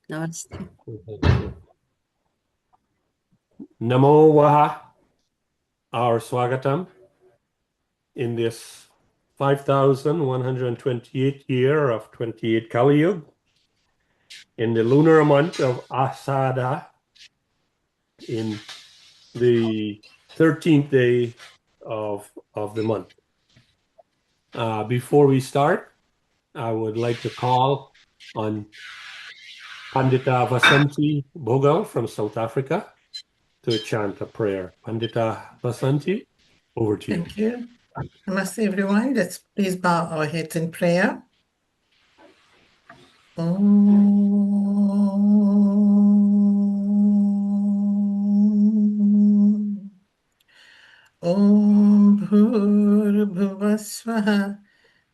Namaste. Namo Vaha, our Swagatam, in this 5,128th year of 28 Kali Yuga, in the lunar month of Asada, in the 13th day of the month. Before we start, I would like to call on Pandita Vasanti Bhogal from South Africa to chant a prayer. Pandita Vasanti, over to you. Thank you. Namaste, everyone. Let's please bow our heads in prayer. Om Bhurbhuvasvaha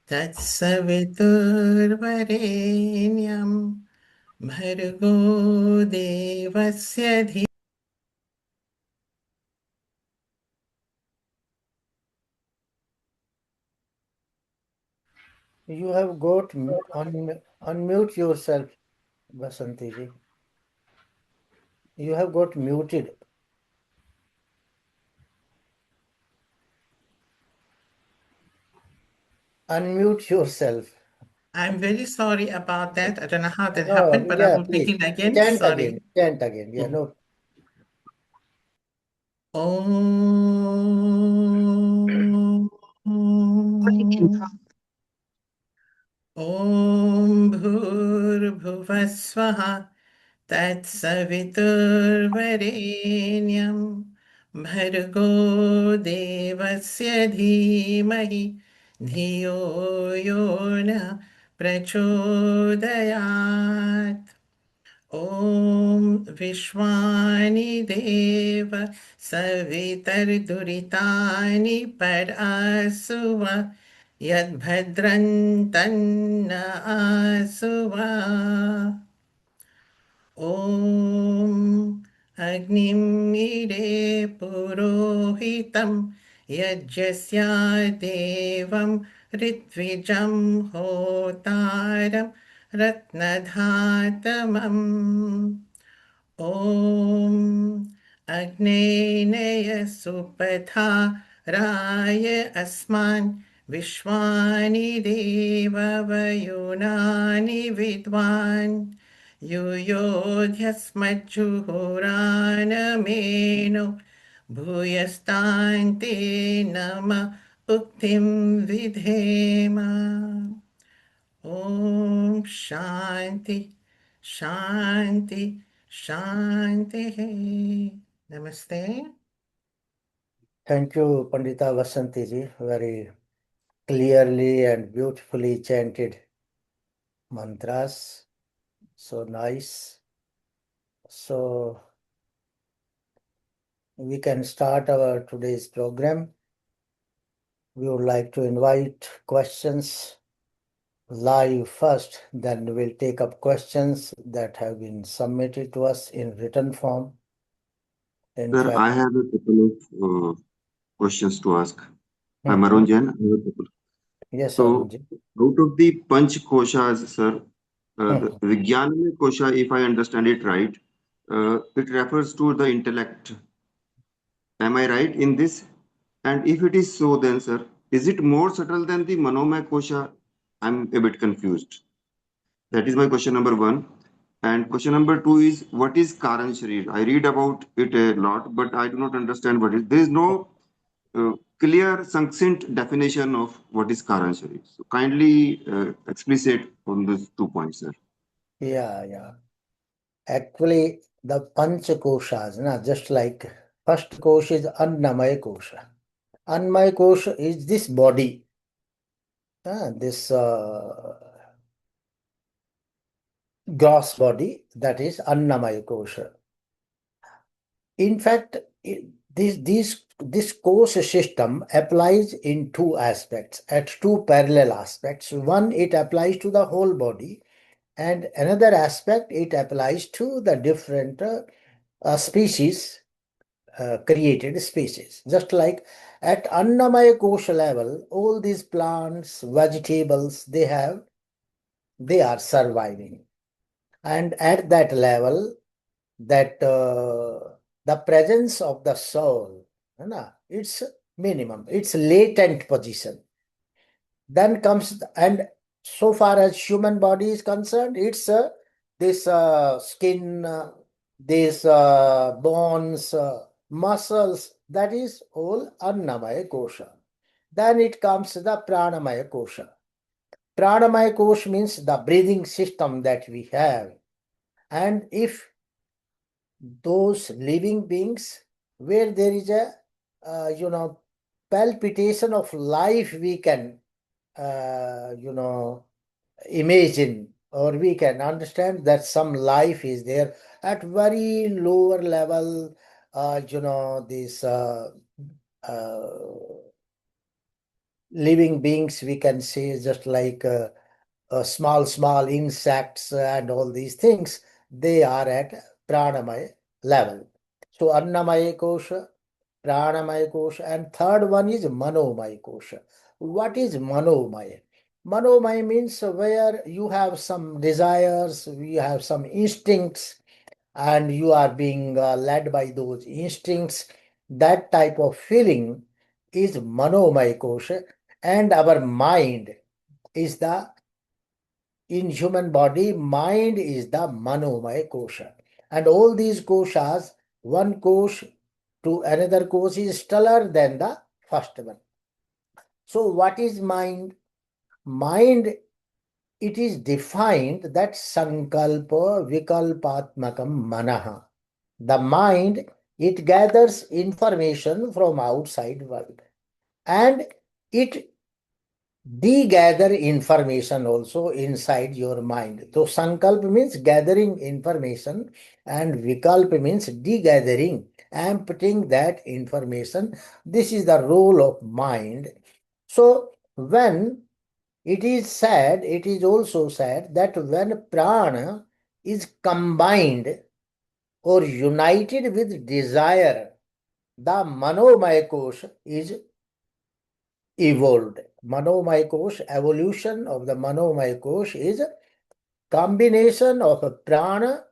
Tatsaviturvarenyam Bhargo Devasya Dhi. You have got unmute yourself, Vasanti ji. You have got muted. Unmute yourself. I'm very sorry about that. I don't know how that happened, but I will please. begin again. Chant Sorry. again. Chant again. Yeah, no. Om Bhurbhuvasvaha Tatsaviturvarenyam Bhargo Devasya Dhimahi Dhiyo Yona Prachodayat. Om Vishwani Deva Savitar Duritani Parasuva Yad Bhadran Tanna Asuva. Om Agnim Ire Purohitam Yajasya Devam Ritwijam Hotaram Ratnadhatamam. Om Agnenaya Supatha Raya Asman Vishwani Deva Vayunani Vidwan Yuyodhyasmajuhuranameno Bhuyastante Nama Uktim Vidhema. Om Shanti Shanti Shanti. Namaste. Thank you, Pandita Vasanti ji. Very clearly and beautifully chanted mantras. So nice. So we can start our today's program. We would like to invite questions live first, then we'll take up questions that have been submitted to us in written form. Sir, I have a couple of questions to ask. I'm Arun Jain. I have a couple. Yes, So, Arun ji. out of the Pancha Koshas, sir, the Vijnanamaya Kosha, if I understand it right, it refers to the intellect. Am I right in this? And if it is so, then, sir, is it more subtle than the Manomaya Kosha? I'm a bit confused. That is my question number one. And question number two is, what is Karana Sharira? I read about it a lot, but I do not understand what it is. There is no clear, succinct definition of what is Karana Sharira. So kindly explicit on those 2 points, sir. Yeah. Actually, the Pancha Koshas, just like first kosha is Annamaya Kosha. Annamaya Kosha is this body. This gross body, that is Annamaya Kosha. In fact, this kosha system applies in two aspects, at two parallel aspects. One, it applies to the whole body, and another aspect, it applies to the different species, created species. Just like at Annamaya Kosha level, all these plants, vegetables, they are surviving. And at that level, that the presence of the soul, it's minimum, it's latent position. Then comes, and so far as human body is concerned, it's this skin, these bones, muscles, that is all Annamaya Kosha. Then it comes the Pranamaya Kosha. Pranamaya Kosha means the breathing system that we have. And if those living beings where there is a palpitation of life, we can imagine, or we can understand that some life is there at very lower level, these living beings, we can say, just like small insects and all these things, they are at pranamaya level. So Annamaya Kosha, Pranamaya Kosha, and third one is Manomaya Kosha. What is Manomaya? Manomaya means where you have some desires, you have some instincts, and you are being led by those instincts. That type of feeling is Manomaya Kosha, and our mind is the, in human body, mind is the Manomaya Kosha. And all these koshas, one kosh to another kosh is stellar than the first one. So what is mind? Mind, it is defined that sankalpa vikalpatmakam manaha. The mind, it gathers information from outside world, and it de-gather information also inside your mind. So sankalpa means gathering information, and vikalpa means de-gathering, emptying that information. This is the role of mind. So when it is said, it is also said that when prana is combined or united with desire, the manomaya kosha is evolved. Manomaya Kosh, evolution of the Manomaya Kosh is a combination of a prana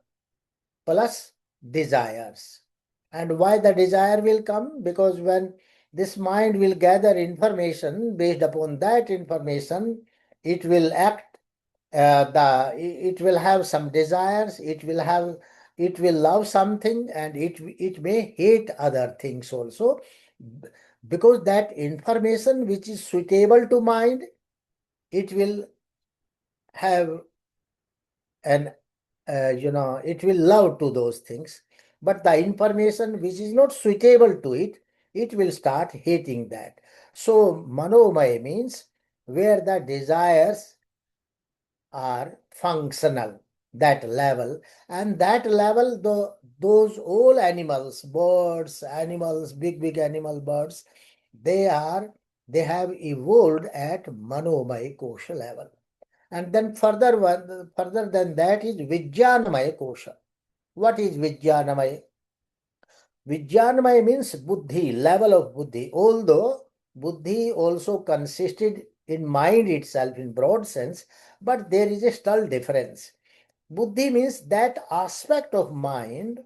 plus desires. And why the desire will come? Because when this mind will gather information, based upon that information, it will act, it will have some desires, it will love something, and it may hate other things also, because that information which is suitable to mind, it will have an it will love to those things. But the information which is not suitable to it, it will start hating that. So manomaya means where the desires are functional, that level. And that level, those all animals, birds, animals, big animal birds, they have evolved at manomaya kosha level. And then further than that is Vijnanamaya Kosha. What is Vijnanamaya? Vijnanamaya means Buddhi, level of Buddhi. Although Buddhi also consisted in mind itself in broad sense, but there is a subtle difference. Buddhi means that aspect of mind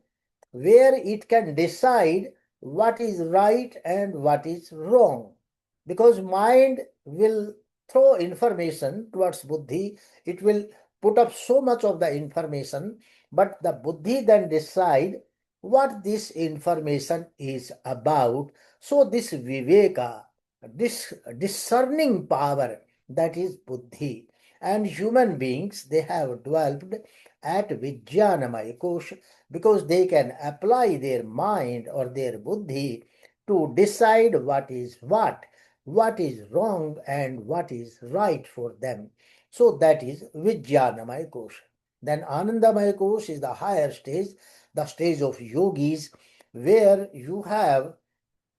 where it can decide what is right and what is wrong. Because mind will throw information towards Buddhi, it will put up so much of the information, but the Buddhi then decide what this information is about. So this Viveka, this discerning power, that is Buddhi. And human beings, they have developed at Vijnanamaya Kosha, because they can apply their mind or their Buddhi to decide what is wrong and what is right for them. So that is Vijnanamaya Kosha. Then Anandamaya Kosha is the higher stage, the stage of yogis, where you have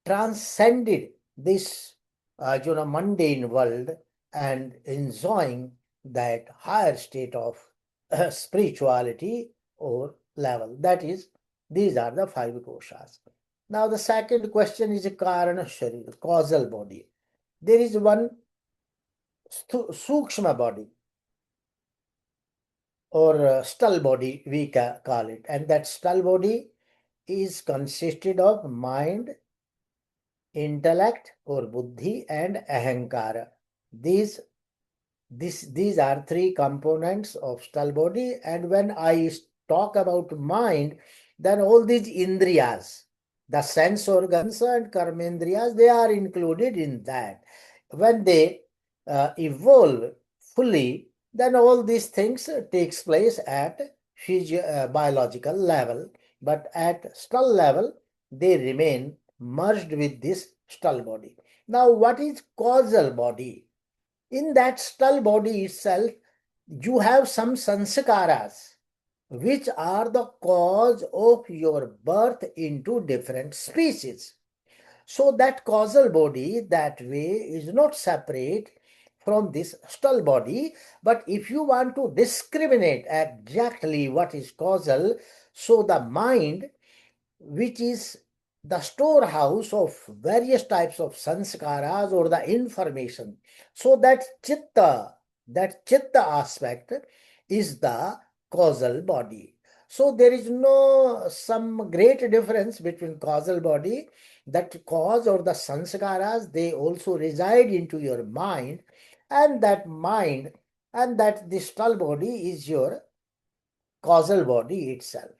transcended this mundane world and enjoying that higher state of spirituality or level. That is, these are the five koshas. Now the second question is a Karana Sharira, causal body. There is one sukshma body. or stall body, we call it. And that stall body is consisted of mind, intellect or buddhi, and ahankara. These are three components of stall body. And when I talk about mind, then all these indriyas, the sense organs and karmendriyas, they are included in that. When they evolve fully, then all these things takes place at biological level, but at stall level, they remain merged with this stall body. Now, what is causal body? In that stall body itself, you have some sanskaras, which are the cause of your birth into different species. So that causal body that way is not separate from this stall body. But if you want to discriminate exactly what is causal, so the mind, which is the storehouse of various types of sanskaras or the information. So that chitta aspect is the causal body. So there is no some great difference between causal body, that cause or the sanskaras, they also reside into your mind, and that mind and that the stall body is your causal body itself.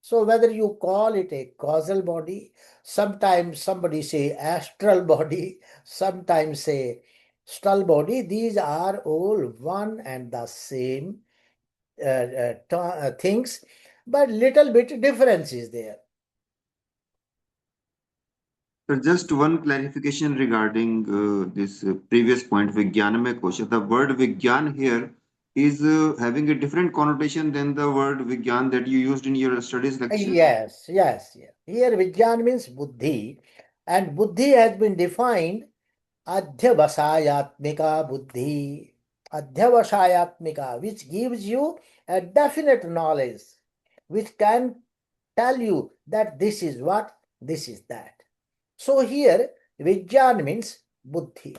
So whether you call it a causal body, sometimes somebody say astral body, sometimes say stall body, these are all one and the same things, but little bit difference is there. So just one clarification regarding this previous point, Vijnanamaya Kosha. The word Vigyan here is having a different connotation than the word Vigyan that you used in your studies lecture. Yes. Here Vijnan means buddhi, and buddhi has been defined adhyavasayatmika buddhi. Adhyavasayatmika, which gives you a definite knowledge, which can tell you that this is what, this is that. So here Vijnan means buddhi.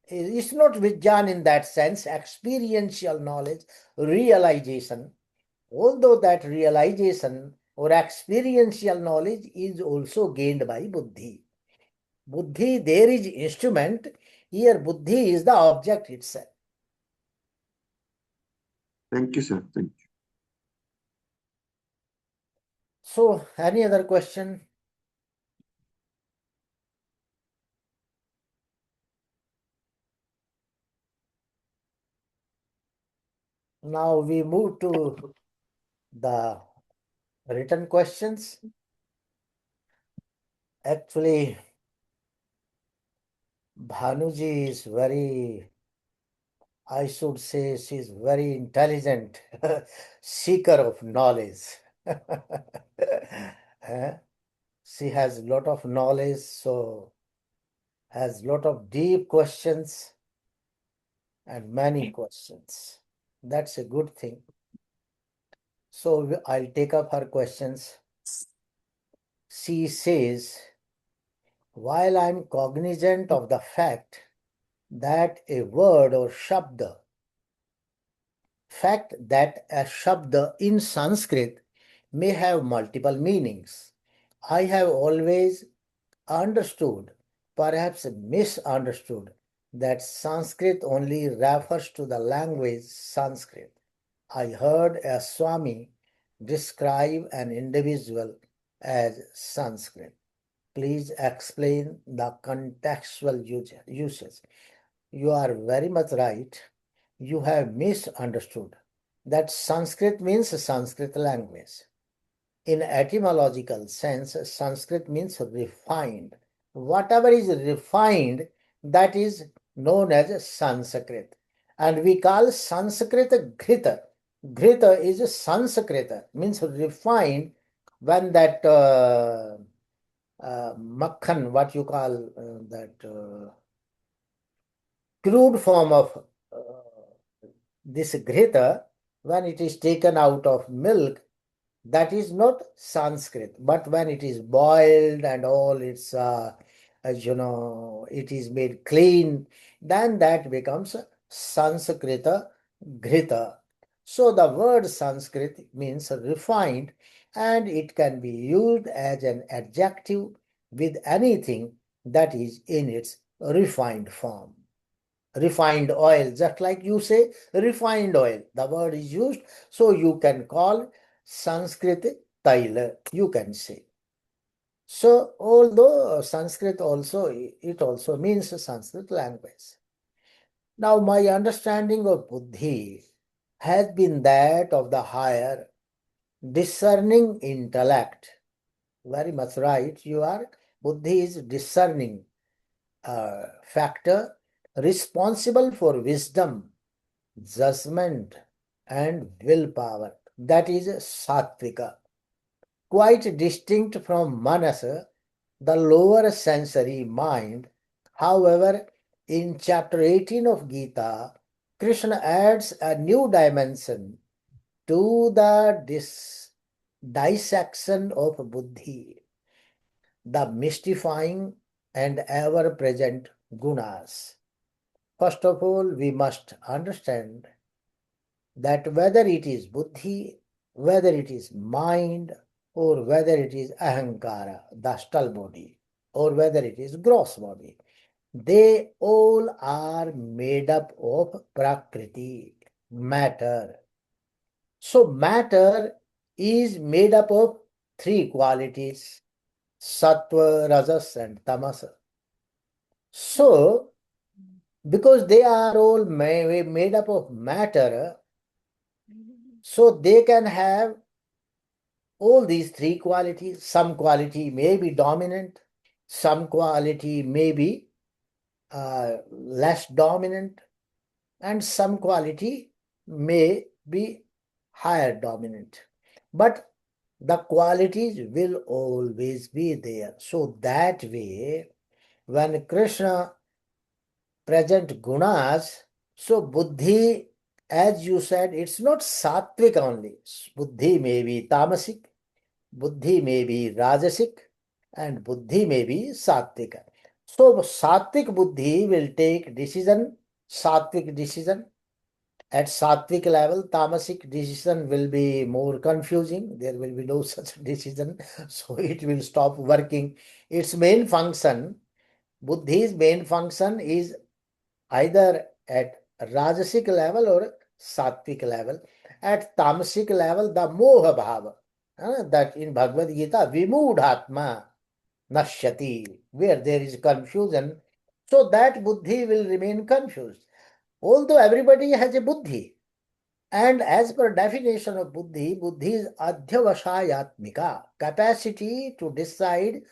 It's not Vijnan in that sense, experiential knowledge, realization. Although that realization or experiential knowledge is also gained by buddhi. Buddhi, there is instrument. Here buddhi is the object itself. Thank you, sir. Thank you. So, any other question? Now we move to the written questions. Actually, Bhanuji is very, I should say, she's very intelligent seeker of knowledge. Eh? She has a lot of knowledge, so has lot of deep questions and many questions. That's a good thing. So I'll take up her questions. She says, while I'm cognizant of the fact that a word or shabda, fact that a shabda in Sanskrit may have multiple meanings, I have always understood, perhaps misunderstood, that Sanskrit only refers to the language Sanskrit. I heard a Swami describe an individual as Sanskrit. Please explain the contextual uses. You are very much right. You have misunderstood that Sanskrit means Sanskrit language. In etymological sense, Sanskrit means refined. Whatever is refined, that is known as Sanskrit. And we call Sanskrit Ghrita. Ghrita is Sanskrit, means refined. When that makhan, what you call that crude form of this Ghrita, when it is taken out of milk, that is not Sanskrit, but when it is boiled and all its, it is made clean, then that becomes Sanskrita Ghrita. So the word Sanskrit means refined, and it can be used as an adjective with anything that is in its refined form. Refined oil, just like you say refined oil, the word is used, so you can call Sanskrit Taila, you can say. So although Sanskrit also, it also means Sanskrit language. Now my understanding of Buddhi has been that of the higher discerning intellect. Very much right, you are. Buddhi is discerning factor responsible for wisdom, judgment, and willpower. That is Sattvika. Quite distinct from Manasa, the lower sensory mind. However, in chapter 18 of Gita, Krishna adds a new dimension to the dissection of Buddhi, the mystifying and ever-present gunas. First of all, we must understand that whether it is Buddhi, whether it is mind, or whether it is ahankara, the stall body, or whether it is gross body, they all are made up of prakriti, matter. So matter is made up of three qualities: sattva, rajas, and tamas. So because they are all made up of matter, so they can have all these three qualities. Some quality may be dominant, some quality may be less dominant, and some quality may be higher dominant. But the qualities will always be there. So that way, when Krishna present gunas, so Buddhi, as you said, it's not sattvic only. Buddhi may be tamasic, Buddhi may be rajasic, and Buddhi may be sattvika. So sattvic Buddhi will take decision, sattvic decision. At sattvic level, tamasic decision will be more confusing. There will be no such decision. So it will stop working. Its main function, Buddhi's main function is either at rajasic level or sattvic level. At tamasic level, the moha bhava, that in Bhagavad Gita, vimudhatma nashyati, where there is confusion, so that Buddhi will remain confused. Although everybody has a Buddhi, and as per definition of Buddhi, Buddhi is adhyavashayatmika, capacity to decide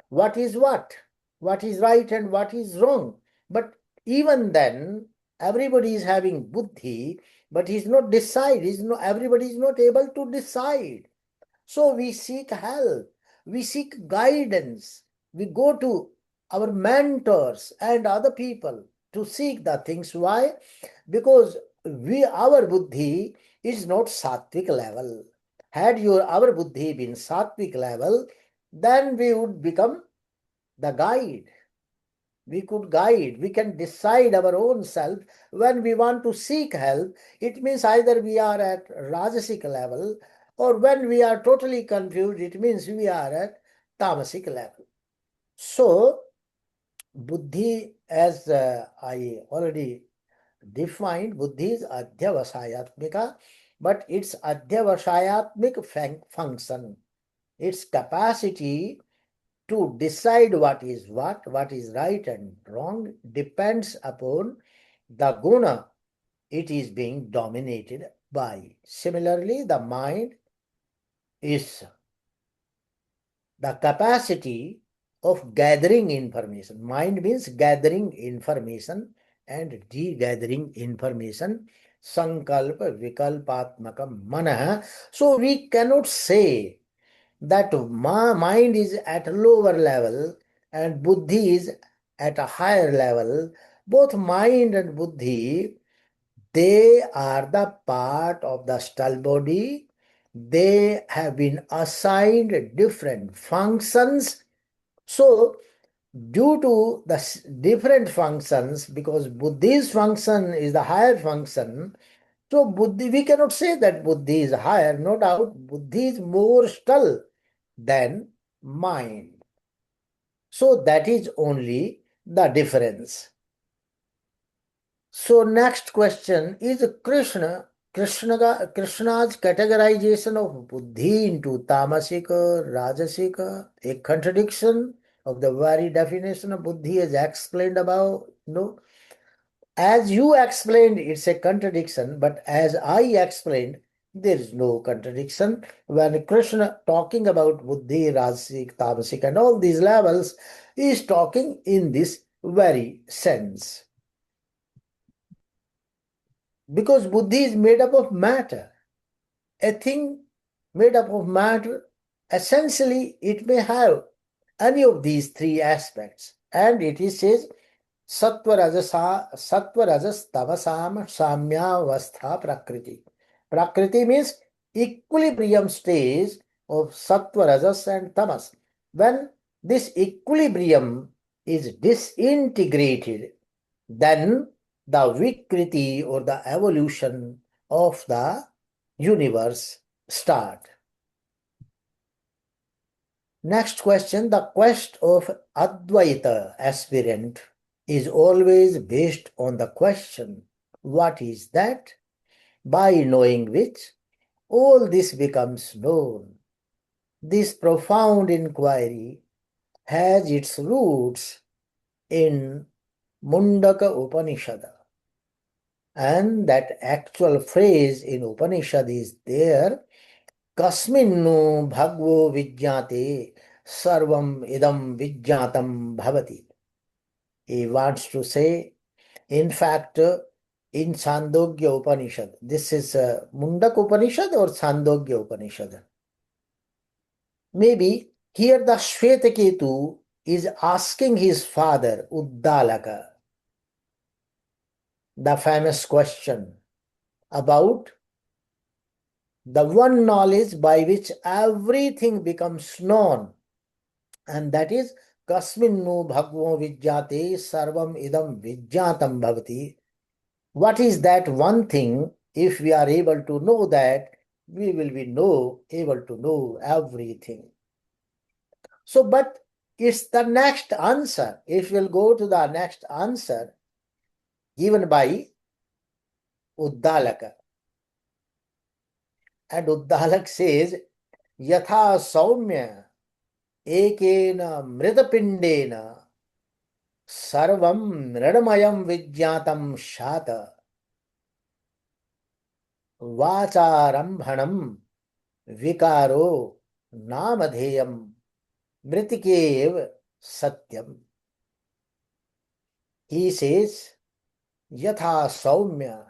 what is right and what is wrong. But even then, everybody is having Buddhi, but he's not decide. Everybody is not able to decide. So we seek help, we seek guidance, we go to our mentors and other people to seek the things. Why? Because our Buddhi is not sattvic level. Had our Buddhi been sattvic level, then we would become the guide. We could guide, we can decide our own self. When we want to seek help, it means either we are at rajasic level, or when we are totally confused, it means we are at tamasic level. So Buddhi, as I already defined, Buddhi is adhyavasayatmika, but its adhyavasayatmik function, its capacity to decide what is right and wrong, depends upon the guna it is being dominated by. Similarly, the mind is the capacity of gathering information. Mind means gathering information and de-gathering information. Sankalpa vikalpatmakam manah. So we cannot say that mind is at a lower level and Buddhi is at a higher level. Both mind and Buddhi, they are the part of the stall body. They have been assigned different functions. So due to the different functions, because Buddhi's function is the higher function, So Buddhi, we cannot say that Buddhi is higher. No doubt, Buddhi is more subtle than mind. So that is only the difference. So next question is Krishna's categorization of Buddhi into Tamasika, Rajasika, a contradiction of the very definition of Buddhi as explained above. No, as you explained, it's a contradiction, but as I explained, there is no contradiction. When Krishna talking about Buddhi, Rajasik, Tamasik, and all these levels, he is talking in this very sense. Because Buddhi is made up of matter. A thing made up of matter, essentially, it may have any of these three aspects. And it is says, Sattva rajas tamasam samyavastha prakriti. Prakriti means equilibrium stage of Sattva, Rajas and Tamas. When this equilibrium is disintegrated, then the Vikriti or the evolution of the universe start. Next question, the quest of Advaita aspirant is always based on the question, what is that? By knowing which, all this becomes known. This profound inquiry has its roots in Mundaka Upanishad. And that actual phrase in Upanishad is there, Kasminnu bhagvo vijñāte sarvam idam vijñātam bhavati. He wants to say, in fact, in Chandogya Upanishad, this is Mundak Upanishad or Chandogya Upanishad? Maybe here the Shvetaketu is asking his father, Uddalaka, the famous question about the one knowledge by which everything becomes known, and that is Kasminnu bhagavo vijjate sarvam idam vijjatam bhavati. What is that one thing? If we are able to know that, we will be able to know everything. So, but it's the next answer. If we'll go to the next answer given by Uddalaka. And Uddalak says, Yatha Saumya Ekena Mridapindena Sarvam Nradamayam Vijjatam Shata Vacharambhanam Vikaro Namadheyam Mritikev Satyam. He says, Yatha Saumya,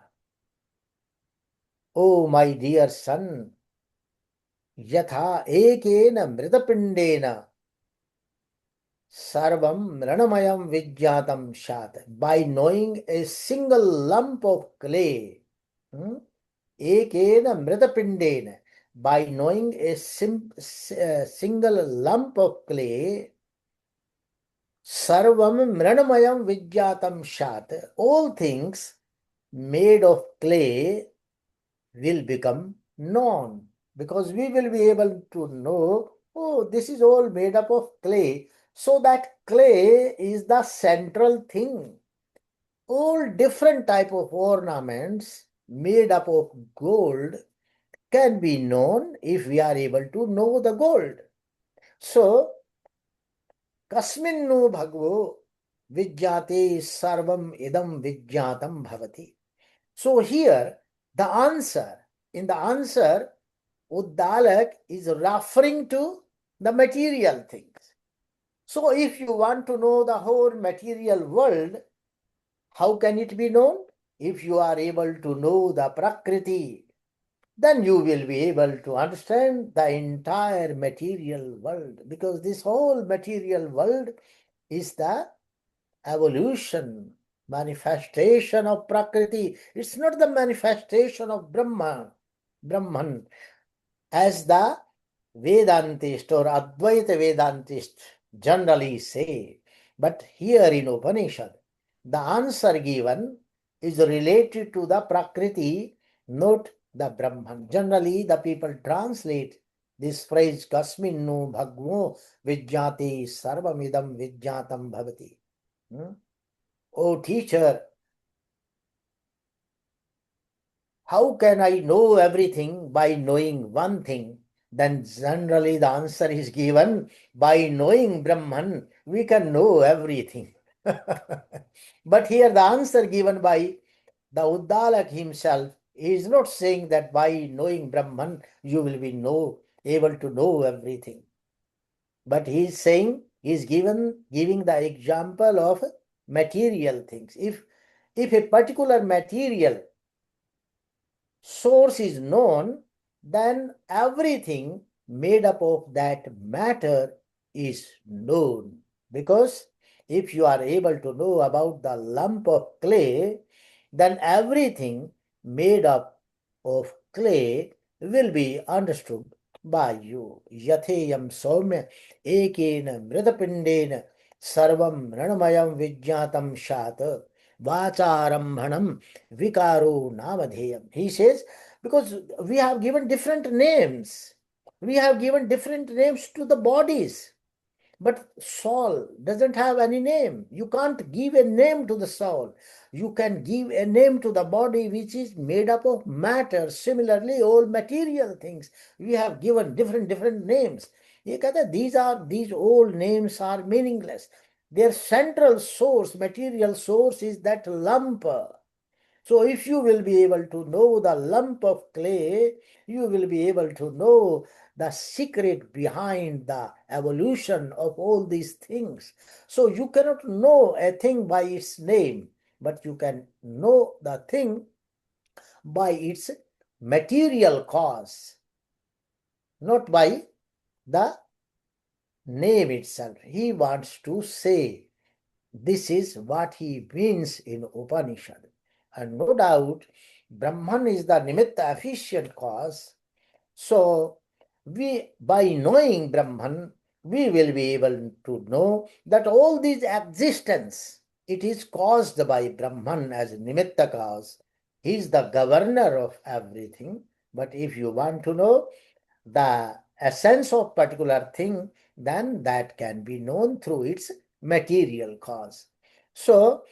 O my dear son, Yatha Ekena Mridapindena Sarvam Ranamayam Vijjatam Shat. By knowing a single lump of clay, Ekena Mridapindena, by knowing a single lump of clay, Sarvam Mranamayam Vijjatam Shat, all things made of clay will become known, because we will be able to know, oh, this is all made up of clay. So that clay is the central thing. All different type of ornaments made up of gold can be known if we are able to know the gold. So, Kasminnu bhagavo vijjate sarvam idam vijjatam bhavati. So here, in the answer, Uddalak is referring to the material things. So if you want to know the whole material world, how can it be known? If you are able to know the Prakriti, then you will be able to understand the entire material world, because this whole material world is the evolution, manifestation of Prakriti. It's not the manifestation of Brahman, as the Vedantist or Advaita Vedantist generally say. But here in Upanishad, the answer given is related to the Prakriti Note the Brahman. Generally, the people translate this phrase kasminnu bhagmo vijjati sarvamidam vijjatam bhavati. Oh teacher, how can I know everything by knowing one thing? Then generally the answer is given, by knowing Brahman, we can know everything. But here the answer given by the Uddalak himself is not saying that by knowing Brahman, you will be able to know everything. But he is saying, he is giving the example of material things. If a particular material source is known, then everything made up of that matter is known. Because if you are able to know about the lump of clay, then everything made up of clay will be understood by you. Yatheyam soumya ekena mridapindena sarvam ranamayam vijjatam shat vacharambhanam vikaro namadheyam. He says, because we have given different names. We have given different names to the bodies. But soul doesn't have any name. You can't give a name to the soul. You can give a name to the body which is made up of matter. Similarly, all material things, we have given different names. These old names are meaningless. Their central source, material source, is that lump. So if you will be able to know the lump of clay, you will be able to know the secret behind the evolution of all these things. So you cannot know a thing by its name, but you can know the thing by its material cause, not by the name itself. He wants to say this is what he means in Upanishad. And no doubt, Brahman is the nimitta efficient cause. So, by knowing Brahman, we will be able to know that all this existence, it is caused by Brahman as nimitta cause. He is the governor of everything. But if you want to know the essence of particular thing, then that can be known through its material cause. So,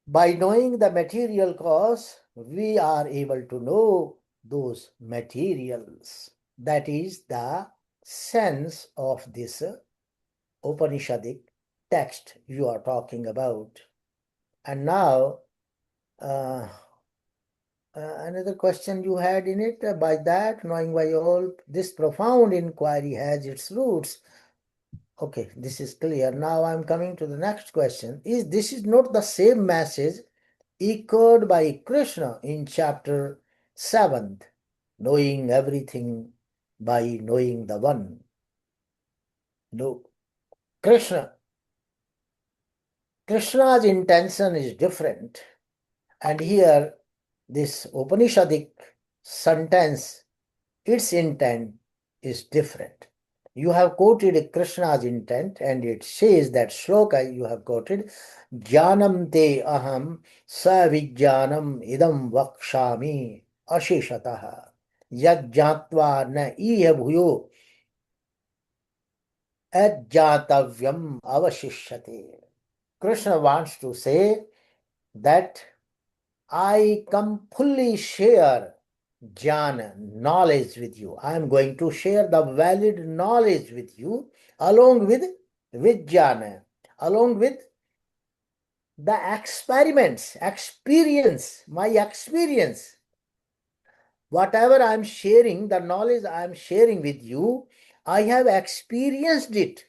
by knowing the material cause, we are able to know those materials. That is the sense of this Upanishadic text you are talking about. And now, another question you had in it, by that, knowing why all this profound inquiry has its roots. Okay, this is clear. Now I'm coming to the next question. This is not the same message echoed by Krishna in chapter 7th, knowing everything by knowing the one? No. Krishna's intention is different. And here, this Upanishadic sentence, its intent is different. You have quoted Krishna's intent, and it says that shloka you have quoted, Jnanam te aham savijnanam idam vakshami asheshataha yajjatva na iya bhuyo ajjatavyam avashishyate. Krishna wants to say that I come fully share jnana, knowledge with you. I am going to share the valid knowledge with you along with jnana, along with the my experience. Whatever I am sharing, the knowledge I am sharing with you, I have experienced it.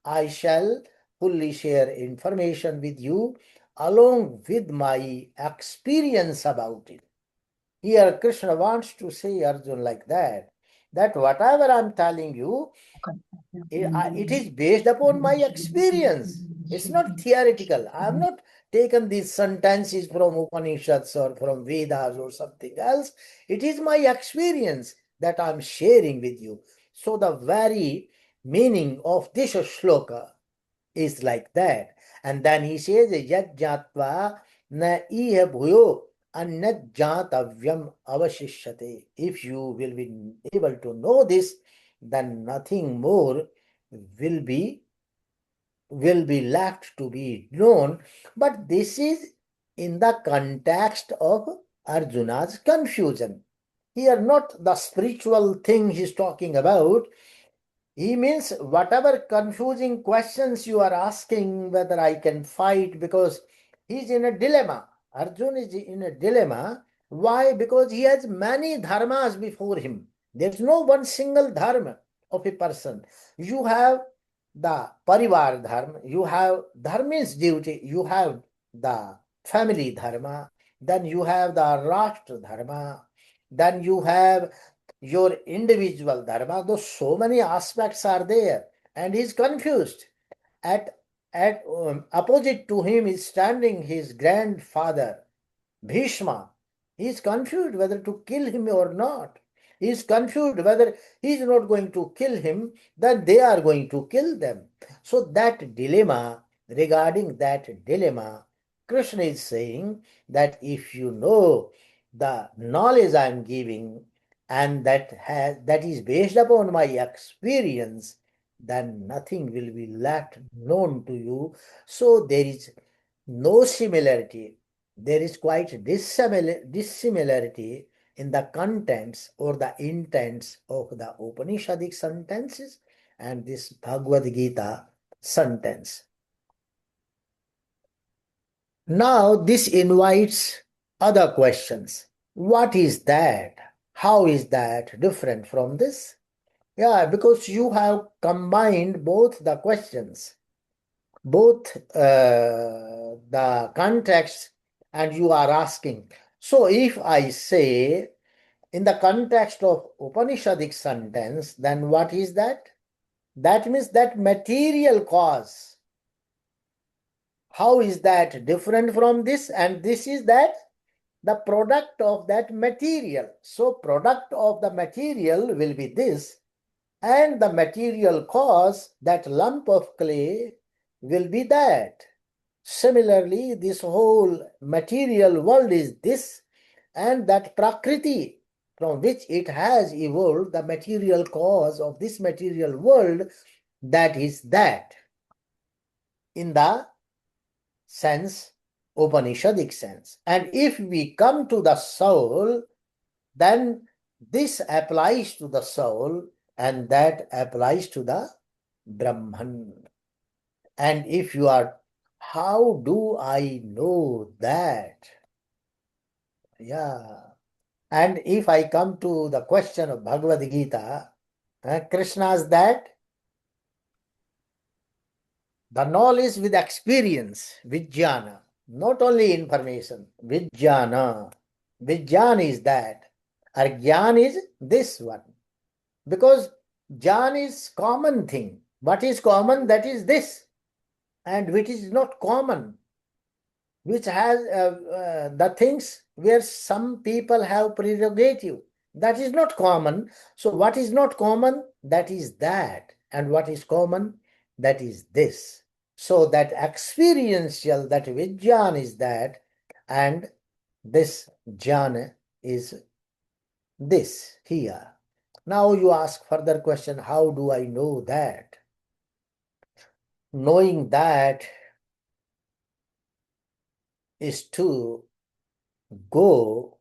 I shall fully share information with you along with my experience about it. Here Krishna wants to say Arjun like that whatever I'm telling you, it is based upon my experience. It's not theoretical. I have not taken these sentences from Upanishads or from Vedas or something else. It is my experience that I'm sharing with you. So the very meaning of this shloka is like that. And then he says, Yajjatva na iha bhuyo Anyat jatavyam avashishyate. If you will be able to know this, then nothing more will be left to be known. But this is in the context of Arjuna's confusion. Here, not the spiritual thing he's talking about. He means whatever confusing questions you are asking, whether I can fight, because he's in a dilemma. Arjuna is in a dilemma. Why? Because he has many dharmas before him. There's no one single dharma of a person. You have the parivar dharma, you have dharma's duty, you have the family dharma, then you have the rashtra dharma, then you have your individual dharma. Though so many aspects are there, and he's confused. At opposite to him is standing his grandfather Bhishma. He is confused whether to kill him or not. He is confused whether he is not going to kill him, then they are going to kill them. So that dilemma, regarding that dilemma, Krishna is saying that if you know the knowledge I am giving, and that is based upon my experience, then nothing will be left known to you. So there is no similarity. There is quite dissimilarity in the contents or the intents of the Upanishadic sentences and this Bhagavad Gita sentence. Now this invites other questions. What is that? How is that different from this? Yeah, because you have combined both the questions, both the context, and you are asking. So if I say in the context of Upanishadic sentence, then what is that? That means that material cause. How is that different from this? And this is that the product of that material. So product of the material will be this, and the material cause, that lump of clay, will be that. Similarly, this whole material world is this, and that Prakriti from which it has evolved, the material cause of this material world, that is that. In the sense, Upanishadic sense. And if we come to the soul, then this applies to the soul, and that applies to the Brahman. And if you are, how do I know that? Yeah. And if I come to the question of Bhagavad Gita, Krishna's that the knowledge with experience, Vijnana, not only information, Vijnana. Vijnana is that. Or Jnana is this one. Because Jnana is common thing. What is common? That is this. And which is not common, which has the things where some people have prerogative. That is not common. So what is not common? That is that. And what is common? That is this. So that experiential, that Vijnana is that, and this Jnana is this here. Now you ask further question, how do I know that? Knowing that is to go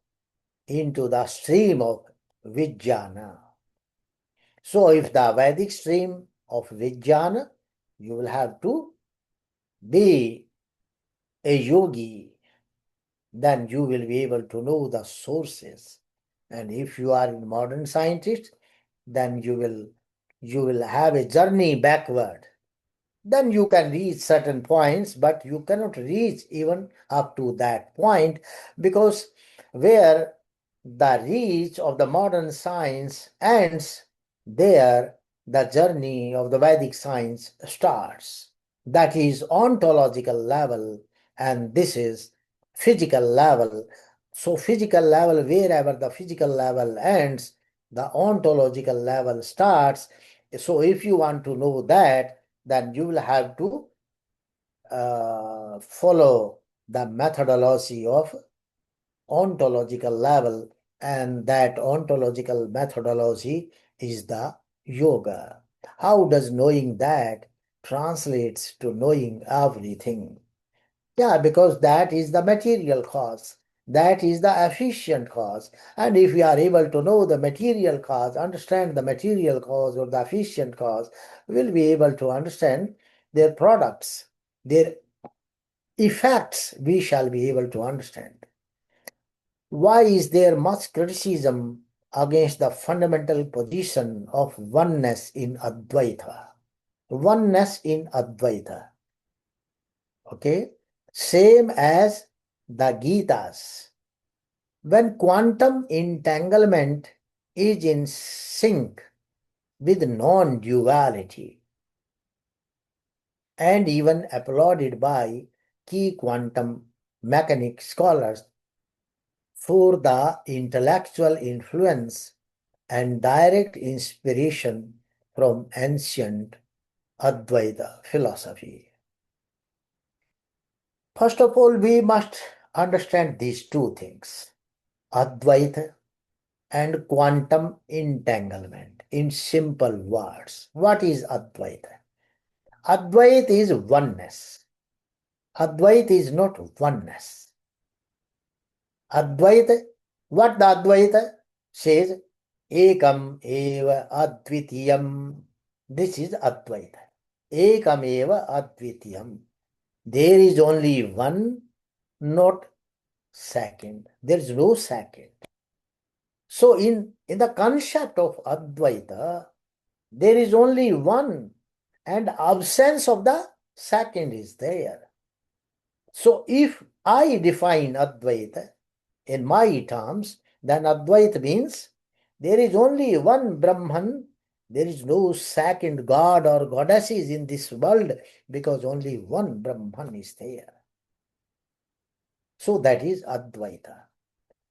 into the stream of Vijnana. So if the Vedic stream of Vijnana, you will have to be a yogi, then you will be able to know the sources. And if you are a modern scientist, then you will have a journey backward. Then you can reach certain points, but you cannot reach even up to that point, because where the reach of the modern science ends, there the journey of the Vedic science starts. That is ontological level, and this is physical level. So physical level, wherever the physical level ends, the ontological level starts. So if you want to know that, then you will have to follow the methodology of ontological level, and that ontological methodology is the yoga. How does knowing that translates to knowing everything? Yeah, because that is the material cause. That is the efficient cause. And if we are able to know the material cause, understand the material cause or the efficient cause, we'll be able to understand their products, their effects, we shall be able to understand. Why is there much criticism against the fundamental position of oneness in Advaita? Oneness in Advaita. Okay? Same as the Gitas. When quantum entanglement is in sync with non-duality and even applauded by key quantum mechanics scholars for the intellectual influence and direct inspiration from ancient Advaita philosophy. First of all, we must understand these two things, Advaita and quantum entanglement, in simple words. What is Advaita? Advaita is oneness. Advaita is not oneness. Advaita, what the Advaita says, Ekam eva advitiyam. This is Advaita. Ekam eva advitiyam. There is only one, not second. There is no second. So in the concept of Advaita, there is only one, and absence of the second is there. So if I define Advaita in my terms, then Advaita means there is only one Brahman, there is no second god or goddesses in this world, because only one Brahman is there. So that is Advaita.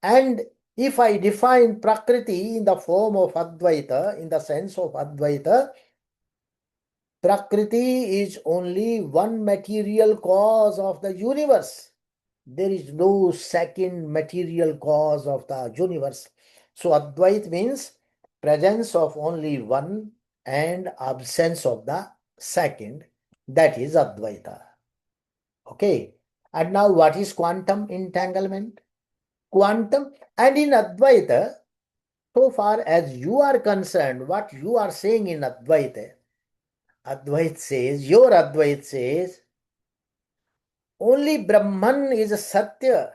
And if I define Prakriti in the form of Advaita, in the sense of Advaita, Prakriti is only one material cause of the universe. There is no second material cause of the universe. So Advaita means presence of only one and absence of the second. That is Advaita. Okay. And now what is quantum entanglement? Quantum, and in Advaita, so far as you are concerned, what you are saying in Advaita, Advaita says, your Advaita says, only Brahman is a Satya,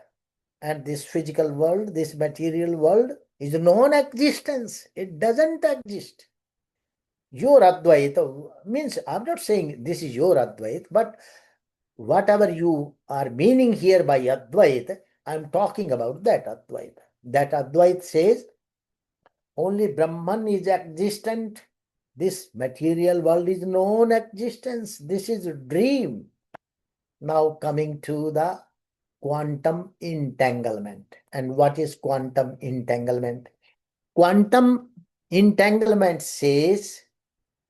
and this physical world, this material world is non-existence. It doesn't exist. Your Advaita means, I'm not saying this is your Advaita, but whatever you are meaning here by Advaita, I'm talking about that Advaita. That Advaita says, only Brahman is existent. This material world is non-existence. This is a dream. Now coming to the quantum entanglement. And what is quantum entanglement? Quantum entanglement says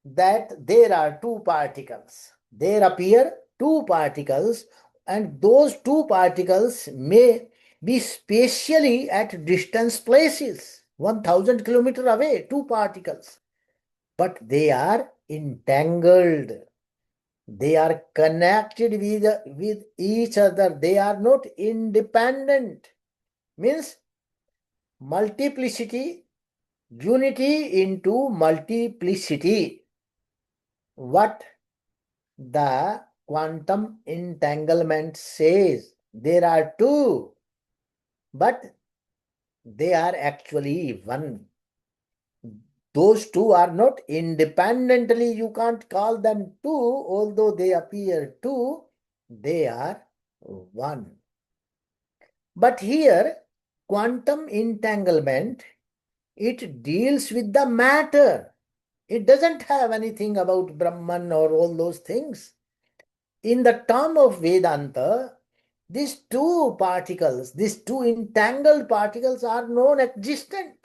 that there are two particles. There appear two particles, and those two particles may be spatially at distant places, 1000 kilometers away, two particles. But they are entangled. They are connected with each other. They are not independent. Means multiplicity, unity into multiplicity. What the quantum entanglement says, there are two, but they are actually one. Those two are not independently, you can't call them two, although they appear two, they are one. But here, quantum entanglement, it deals with the matter. It doesn't have anything about Brahman or all those things. In the term of Vedanta, these two particles, these two entangled particles are non-existent.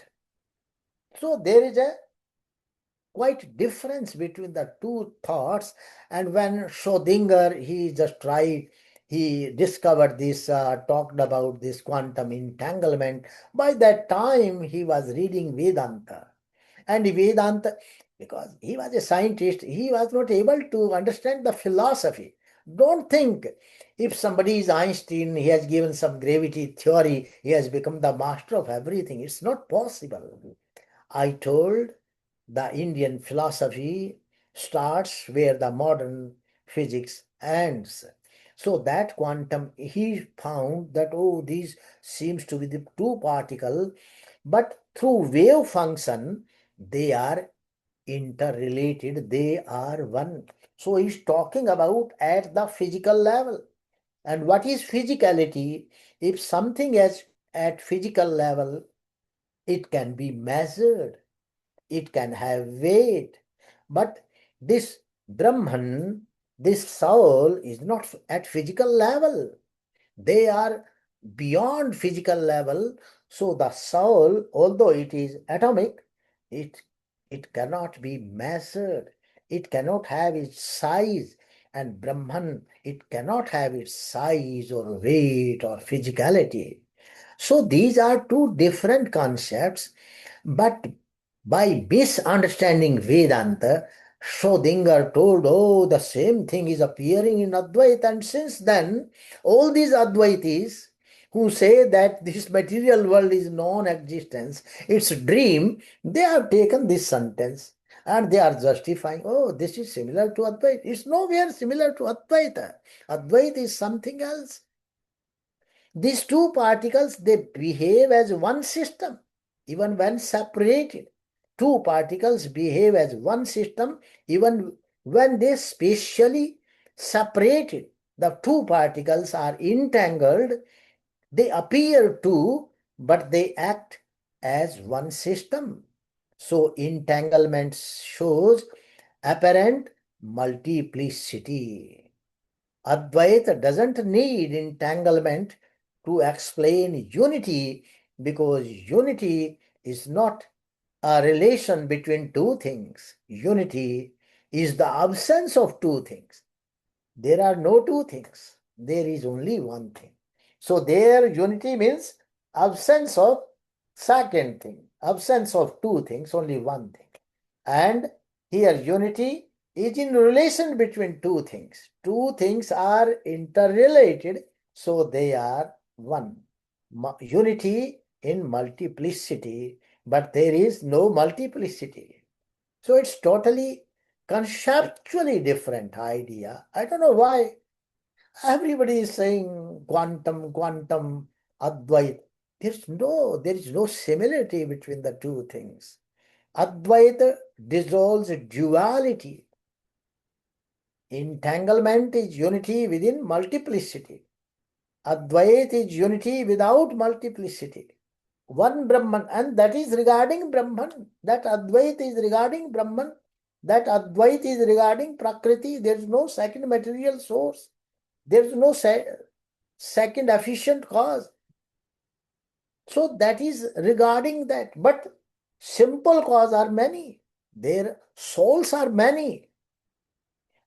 So there is a quite difference between the two thoughts. And when Schrodinger, he just tried he discovered this, talked about this quantum entanglement. By that time, he was reading Vedanta. And Vedanta, because he was a scientist, he was not able to understand the philosophy. Don't think if somebody is Einstein, he has given some gravity theory, he has become the master of everything. It's not possible. I told the Indian philosophy starts where the modern physics ends. So that quantum, he found that, oh, these seems to be the two particle, but through wave function, they are interrelated, they are one. So he's talking about at the physical level. And what is physicality? If something is at physical level, it can be measured, it can have weight. But this Brahman, this soul is not at physical level. They are beyond physical level. So the soul, although it is atomic, it cannot be measured. It cannot have its size. And Brahman, it cannot have its size or weight or physicality. So these are two different concepts, but by misunderstanding Vedanta, Schrödinger told, oh, the same thing is appearing in Advaita. And since then, all these Advaitis who say that this material world is non-existence, it's dream, they have taken this sentence and they are justifying, oh, this is similar to Advaita. It's nowhere similar to Advaita. Advaita is something else. These two particles, they behave as one system, even when separated. Two particles behave as one system, even when they spatially separated. The two particles are entangled, they appear two, but they act as one system. So entanglement shows apparent multiplicity. Advaita doesn't need entanglement to explain unity, because unity is not a relation between two things. Unity is the absence of two things. There are no two things. There is only one thing. So there unity means absence of second thing, absence of two things, only one thing. And here unity is in relation between two things. Two things are interrelated, so they are one. Unity in multiplicity, but there is no multiplicity. So it's totally conceptually different idea. I don't know why everybody is saying quantum, Advaita. There is no similarity between the two things. Advaita dissolves duality. Entanglement is unity within multiplicity. Advaita is unity without multiplicity. One Brahman, and that is regarding Brahman. That Advaita is regarding Brahman. That Advaita is regarding Prakriti. There is no second material source. There is no second efficient cause. So that is regarding that. But simple cause are many. Their souls are many.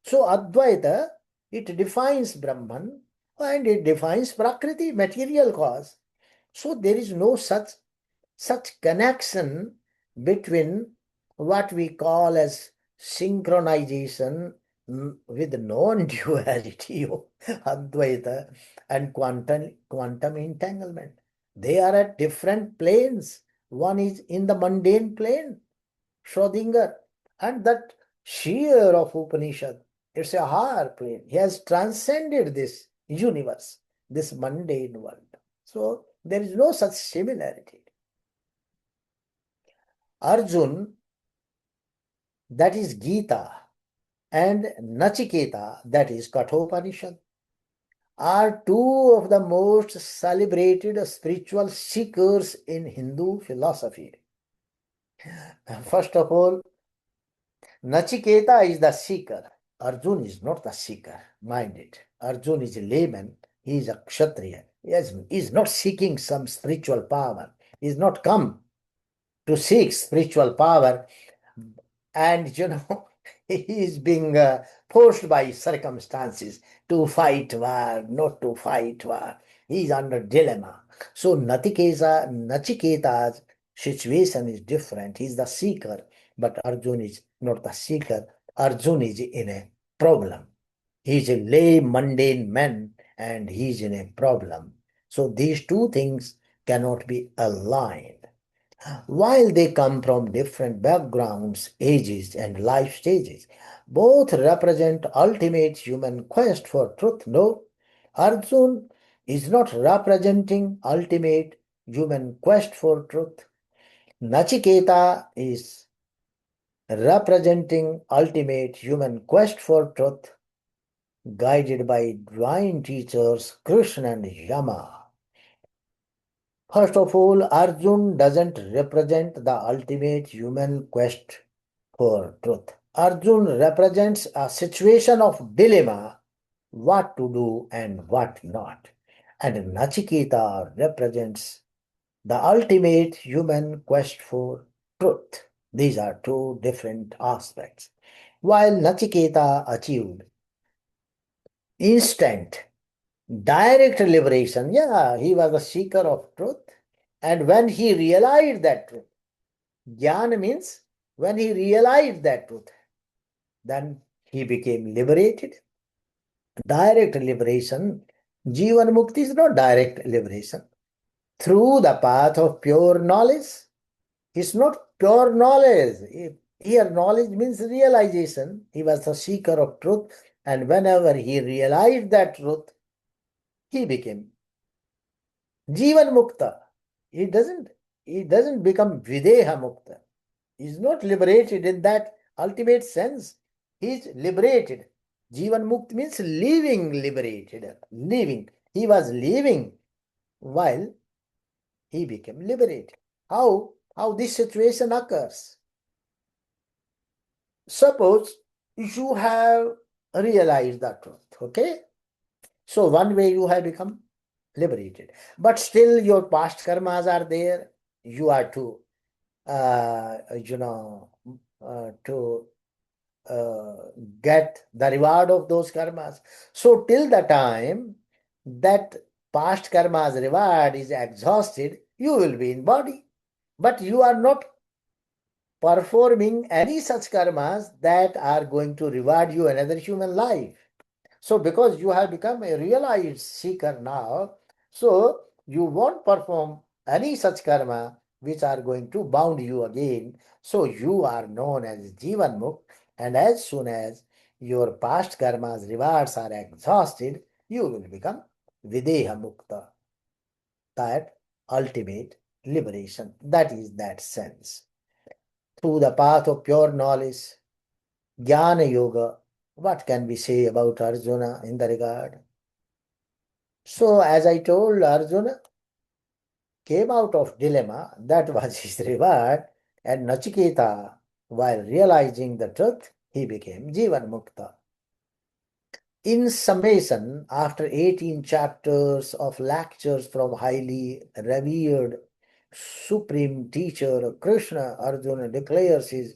So Advaita, it defines Brahman and it defines Prakriti, material cause. So there is no such connection between what we call as synchronization with non-duality of Advaita and quantum entanglement. They are at different planes. One is in the mundane plane, Schrödinger, and that sheer of Upanishad, it's a higher plane. He has transcended this universe, this mundane world. So there is no such similarity. Arjun, that is Gita, and Nachiketa, that is Kathopanishad, are two of the most celebrated spiritual seekers in Hindu philosophy. First of all, Nachiketa is the seeker. Arjun is not the seeker, mind it. Arjun is a layman, he is a kshatriya. He is not seeking some spiritual power. He is not come to seek spiritual power, and he is being forced by circumstances to fight war, not to fight war. He is under dilemma. So Nachiketa's situation is different. He is the seeker, but Arjun is not the seeker. Arjun is in a problem. He is a lay mundane man and he is in a problem. So these two things cannot be aligned. While they come from different backgrounds, ages, and life stages, both represent ultimate human quest for truth. No, Arjun is not representing ultimate human quest for truth. Nachiketa is representing ultimate human quest for truth, guided by divine teachers Krishna and Yama. First of all, Arjun doesn't represent the ultimate human quest for truth. Arjun represents a situation of dilemma, what to do and what not. And Nachiketa represents the ultimate human quest for truth. These are two different aspects. While Nachiketa achieved instant, direct liberation, he was a seeker of truth. And when he realized that truth, jnana means when he realized that truth, then he became liberated. Direct liberation, Jivan Mukti is not direct liberation. Through the path of pure knowledge, it's not pure knowledge. Here, knowledge means realization. He was the seeker of truth, and whenever he realized that truth, he became Jivan Mukta. He doesn't become Videha Mukta. He is not liberated in that ultimate sense. He is liberated. Jivan Mukta means living liberated. Living. He was living while he became liberated. How this situation occurs? Suppose you have realized the truth, okay? So one way you have become liberated. But still your past karmas are there. You are to, get the reward of those karmas. So till the time that past karma's reward is exhausted, you will be in body. But you are not performing any such karmas that are going to reward you another human life. So because you have become a realized seeker now, so you won't perform any such karma which are going to bound you again. So you are known as Jivan Mukta, and as soon as your past karma's rewards are exhausted, you will become Videha Mukta, that ultimate liberation. That is that sense. Through the path of pure knowledge, Jnana Yoga, what can we say about Arjuna in the regard? So, as I told, Arjuna came out of dilemma, that was his reward, and Nachiketa, while realizing the truth, he became Jivan Mukta. In summation, after 18 chapters of lectures from highly revered Supreme Teacher Krishna, Arjuna declares his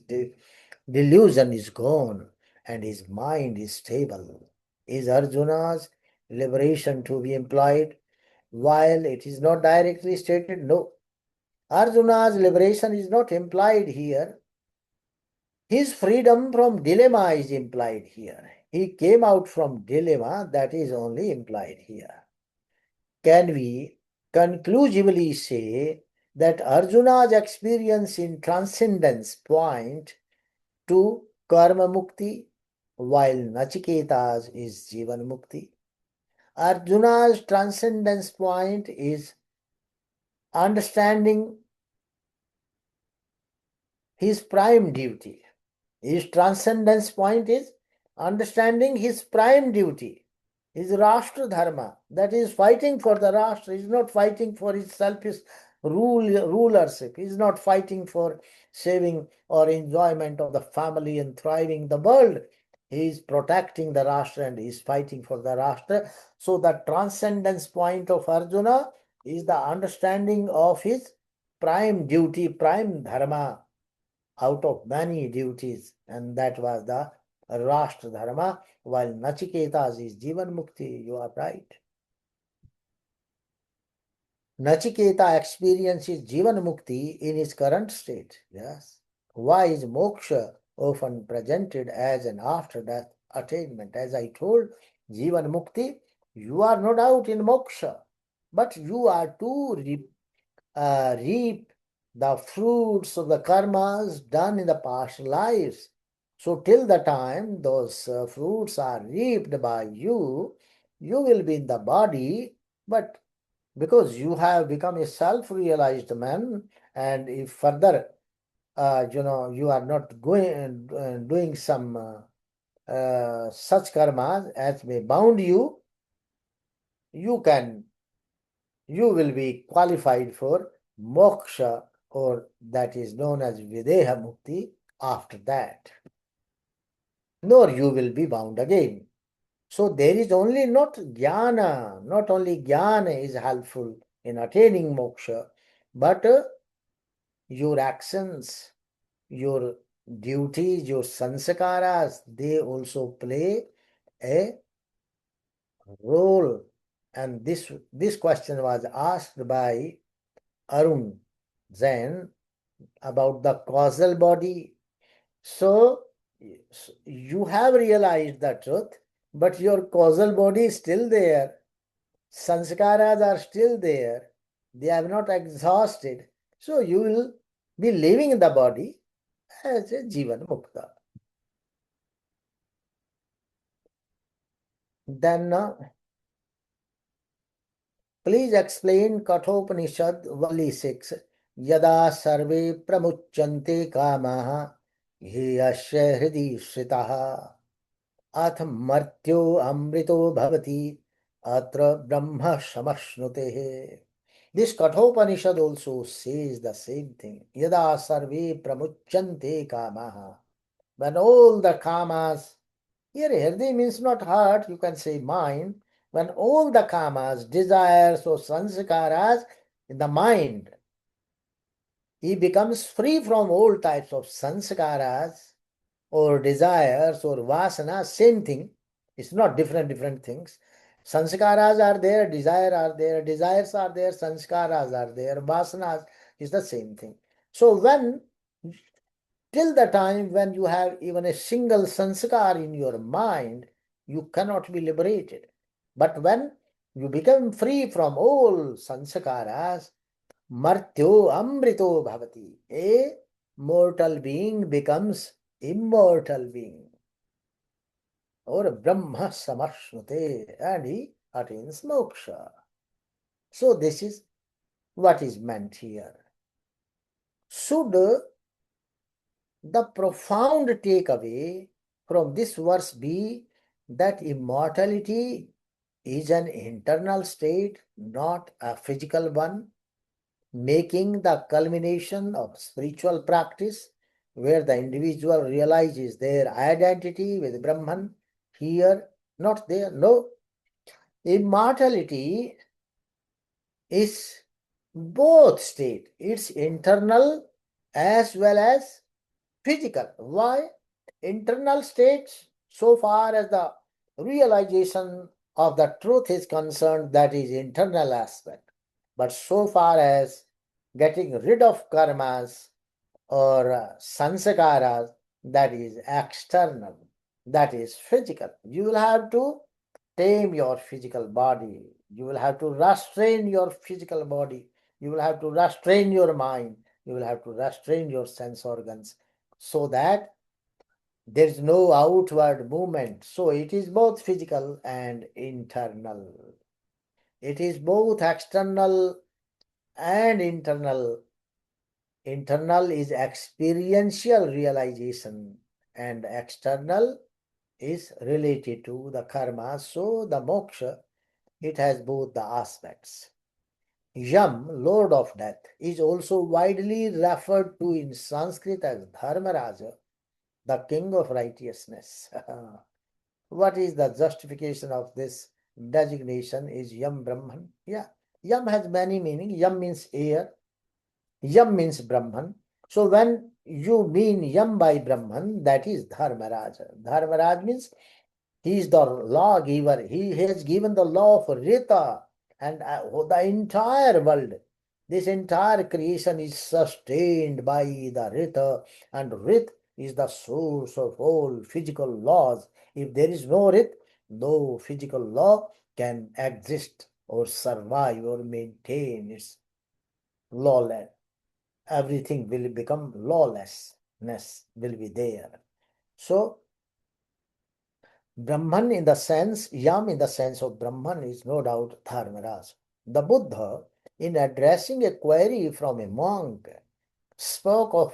delusion is gone and his mind is stable. Is Arjuna's liberation to be implied? While it is not directly stated, no. Arjuna's liberation is not implied here. His freedom from dilemma is implied here. He came out from dilemma, that is only implied here. Can we conclusively say that Arjuna's experience in transcendence point to karma mukti, while Nachiketa's is jivan mukti? Arjuna's transcendence point is understanding his prime duty. His transcendence point is understanding his prime duty, his Rashtra Dharma, that is fighting for the Rashtra. He is not fighting for his selfish rulership. He is not fighting for saving or enjoyment of the family and thriving the world. He is protecting the Rashtra and he is fighting for the Rashtra. So the transcendence point of Arjuna is the understanding of his prime duty, prime dharma, out of many duties, and that was the Rashtra Dharma, while Nachiketa's is Jivan Mukti. You are right. Nachiketa experiences Jivan Mukti in his current state. Yes. Why is moksha often presented as an after-death attainment? As I told, Jivan Mukti, you are no doubt in moksha, but you are to reap the fruits of the karmas done in the past lives. So till the time those fruits are reaped by you, you will be in the body, but because you have become a self-realized man, and if further you are not going doing some such karmas as may bound you, you will be qualified for moksha, or that is known as videha mukti after that, nor you will be bound again. So there is only not jnana, not only jnana is helpful in attaining moksha, but your actions, your duties, your sanskaras, they also play a role. And this question was asked by Arun then about the causal body. So you have realized the truth, but your causal body is still there. Sanskaras are still there. They have not exhausted. So you will be living in the body as a Jivan Mukta. Then please explain Kathopanishad Vali 6. Yada sarve pramuchante kamaha ghee hridi shritaha ath martyo amrito bhavati atra brahma shamashnute. This Kathopanishad also says the same thing. Yada sarve pramuchante kamaha. When all the kamas, here Hirdi means not heart, you can say mind. When all the kamas, desires or sanskaras in the mind, he becomes free from all types of sanskaras or desires or vasanas, same thing. It's not different things. Sanskaras are there, desires are there, sanskaras are there, vasanas is the same thing. So when till the time when you have even a single sanskar in your mind, you cannot be liberated. But when you become free from all sanskaras, martyo amrito bhavati. A mortal being becomes immortal being. Or Brahma samashnute, and he attains moksha. So this is what is meant here. Should the profound takeaway from this verse be that immortality is an internal state, not a physical one, making the culmination of spiritual practice where the individual realizes their identity with Brahman, here, not there. No. Immortality is both state. It's internal as well as physical. Why? Internal states, so far as the realization of the truth is concerned, that is internal aspect. But so far as getting rid of karmas or sanskaras, that is external, that is physical. You will have to tame your physical body. You will have to restrain your physical body. You will have to restrain your mind. You will have to restrain your sense organs so that there is no outward movement. So it is both physical and internal. It is both external and internal. Internal is experiential realization, and external is related to the karma. So the moksha, it has both the aspects. Yam, Lord of Death, is also widely referred to in Sanskrit as Dharmaraja, the king of righteousness. What is the justification of this designation? Is Yam Brahman? Yeah, Yam has many meanings. Yam means air. Yam means Brahman. So when you mean yam by Brahman, that is Dharmaraja. Dharmaraj means he is the lawgiver. He has given the law of Rita, and the entire world, this entire creation is sustained by the Rita, and Rit is the source of all physical laws. If there is no Rit, no physical law can exist or survive or maintain its lawless. Everything will become lawlessness will be there. So Brahman in the sense, Yam in the sense of Brahman is no doubt Dharmaraj. The Buddha, in addressing a query from a monk, spoke of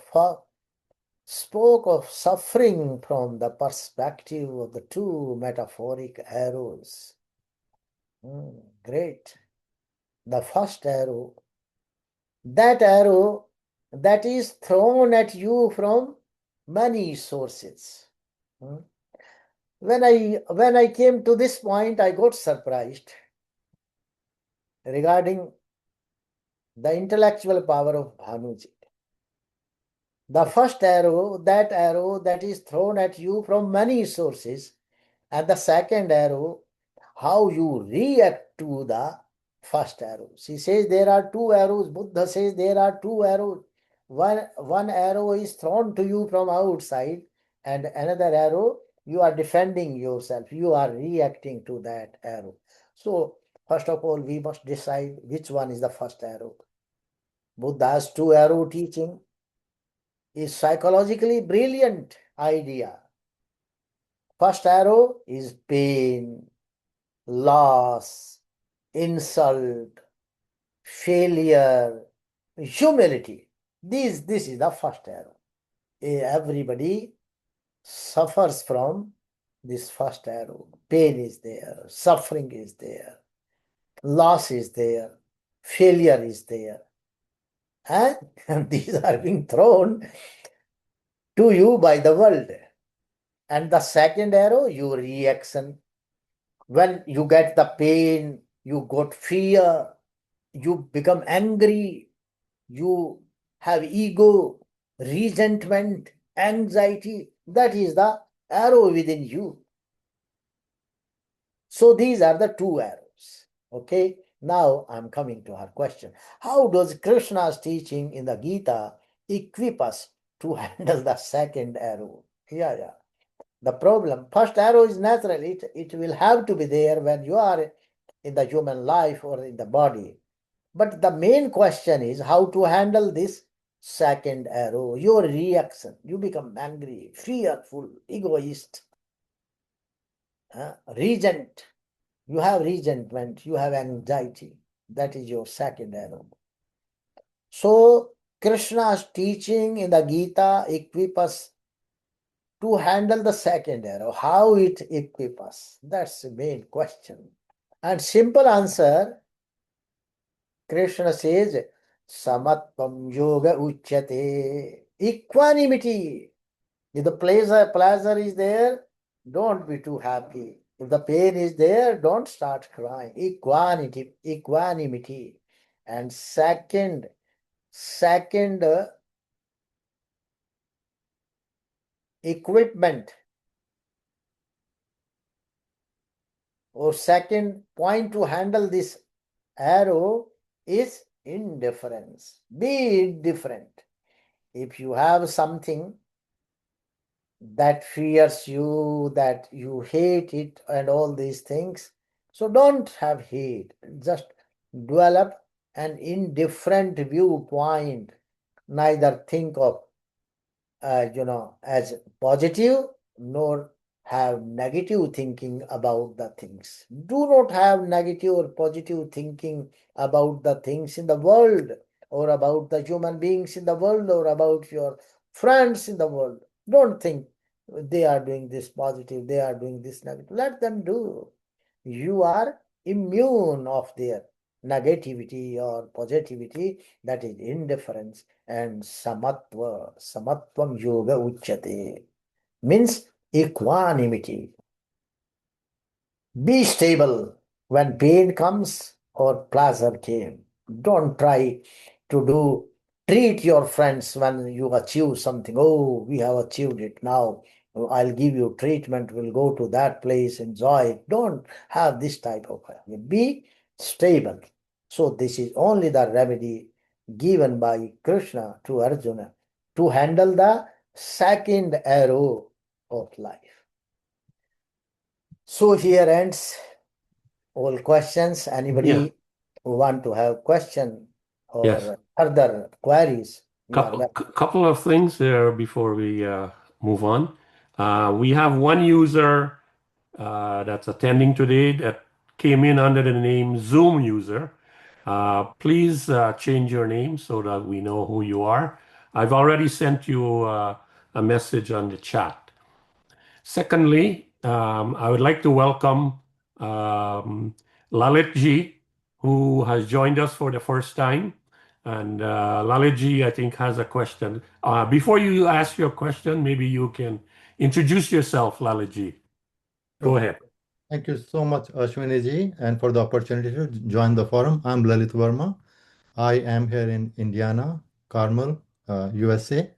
suffering from the perspective of the two metaphoric arrows. Great. The first arrow that is thrown at you from many sources. When I came to this point, I got surprised regarding the intellectual power of Bhanuji. The first arrow that is thrown at you from many sources, and the second arrow, how you react to the first arrow. She says there are two arrows. Buddha says there are two arrows. One arrow is thrown to you from outside, and another arrow you are defending yourself. You are reacting to that arrow. So first of all, we must decide which one is the first arrow. Buddha's two arrow teaching is psychologically brilliant idea. First arrow is pain, loss, insult, failure, humility. This is the first arrow. Everybody suffers from this first arrow. Pain is there, suffering is there, loss is there, failure is there. And these are being thrown to you by the world. And the second arrow, your reaction. When you get the pain, you got fear, you become angry, you have ego, resentment, anxiety. That is the arrow within you. So these are the two arrows. Okay, now I'm coming to her question. How does Krishna's teaching in the Gita equip us to handle the second arrow? Yeah. The problem, first arrow is natural. It will have to be there when you are in the human life or in the body. But the main question is how to handle this second arrow, your reaction. You become angry, fearful, egoist, resent. You have resentment, you have anxiety. That is your second arrow. So Krishna's teaching in the Gita equip us to handle the second arrow. How it equip us? That's the main question. And simple answer, Krishna says, Samatvam yoga uchyate. Equanimity. If the pleasure is there, don't be too happy. If the pain is there, don't start crying. Equanimity. And second equipment or second point to handle this arrow is indifference. Be indifferent. If you have something that fears you, that you hate it and all these things, so don't have hate. Just develop an indifferent viewpoint. Neither think of as positive nor have negative thinking about the things. Do not have negative or positive thinking about the things in the world or about the human beings in the world or about your friends in the world. Don't think they are doing this positive, they are doing this negative. Let them do. You are immune of their negativity or positivity. That is indifference. And samatvam yoga uchyate means equanimity. Be stable when pain comes or pleasure came. Don't try to do treat your friends when you achieve something. Oh, we have achieved it now. I'll give you treatment. We'll go to that place, enjoy it. Don't have this type of behavior. Be stable. So this is only the remedy given by Krishna to Arjuna to handle the second arrow of life. So here ends all questions. Anybody who want to have question or Yes. further queries, you are welcome. Couple of things there before we move on. We have one user that's attending today that came in under the name Zoom user. Please change your name so that we know who you are. I've already sent you a message on the chat. Secondly, I would like to welcome Lalit ji, who has joined us for the first time. And Lalit ji, I think, has a question. Before you ask your question, maybe you can introduce yourself, Lalit ji. Go ahead. Thank you so much, Ashwini ji, and for the opportunity to join the forum. I'm Lalit Verma. I am here in Indiana, Carmel, USA.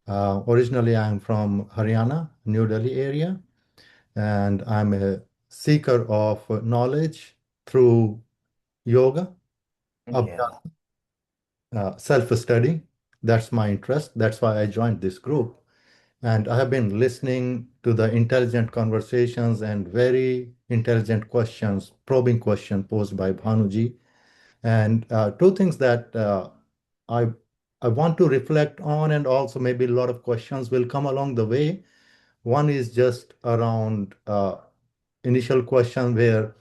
Originally, I'm from Haryana, New Delhi area, and I'm a seeker of knowledge through yoga, self-study. That's my interest. That's why I joined this group. And I have been listening to the intelligent conversations and very intelligent questions, probing questions posed by Bhanuji. And two things that I I want to reflect on, and also maybe a lot of questions will come along the way. One is just around initial question where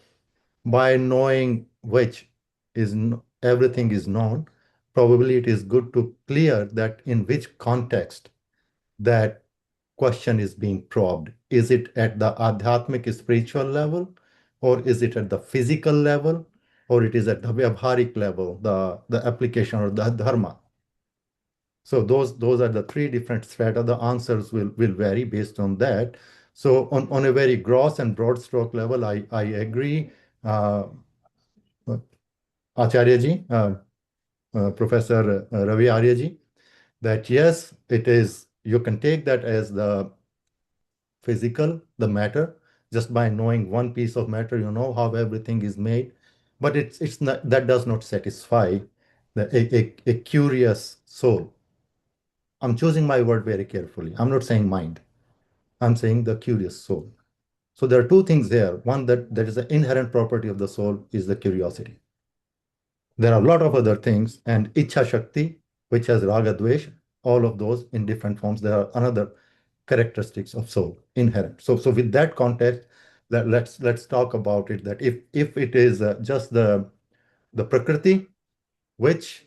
by knowing which is everything is known, probably it is good to clear that in which context that question is being probed. Is it at the adhyatmic spiritual level, or is it at the physical level, or it is at the vyavharik level, the application or the dharma? So those are the three different strata. The answers will vary based on that. So on a very gross and broad stroke level, I agree, Acharya ji, Professor Ravi Arya ji, that yes, it is, you can take that as the physical, the matter. Just by knowing one piece of matter, you know how everything is made. But it's not, that does not satisfy a curious soul. I'm choosing my word very carefully. I'm not saying mind. I'm saying the curious soul. So there are two things there. One, that is the inherent property of the soul is the curiosity. There are a lot of other things, and Ichha Shakti, which has Raga Dvesh, all of those in different forms. There are another characteristics of soul inherent. So with that context, let's talk about it. That if it is just the prakriti, which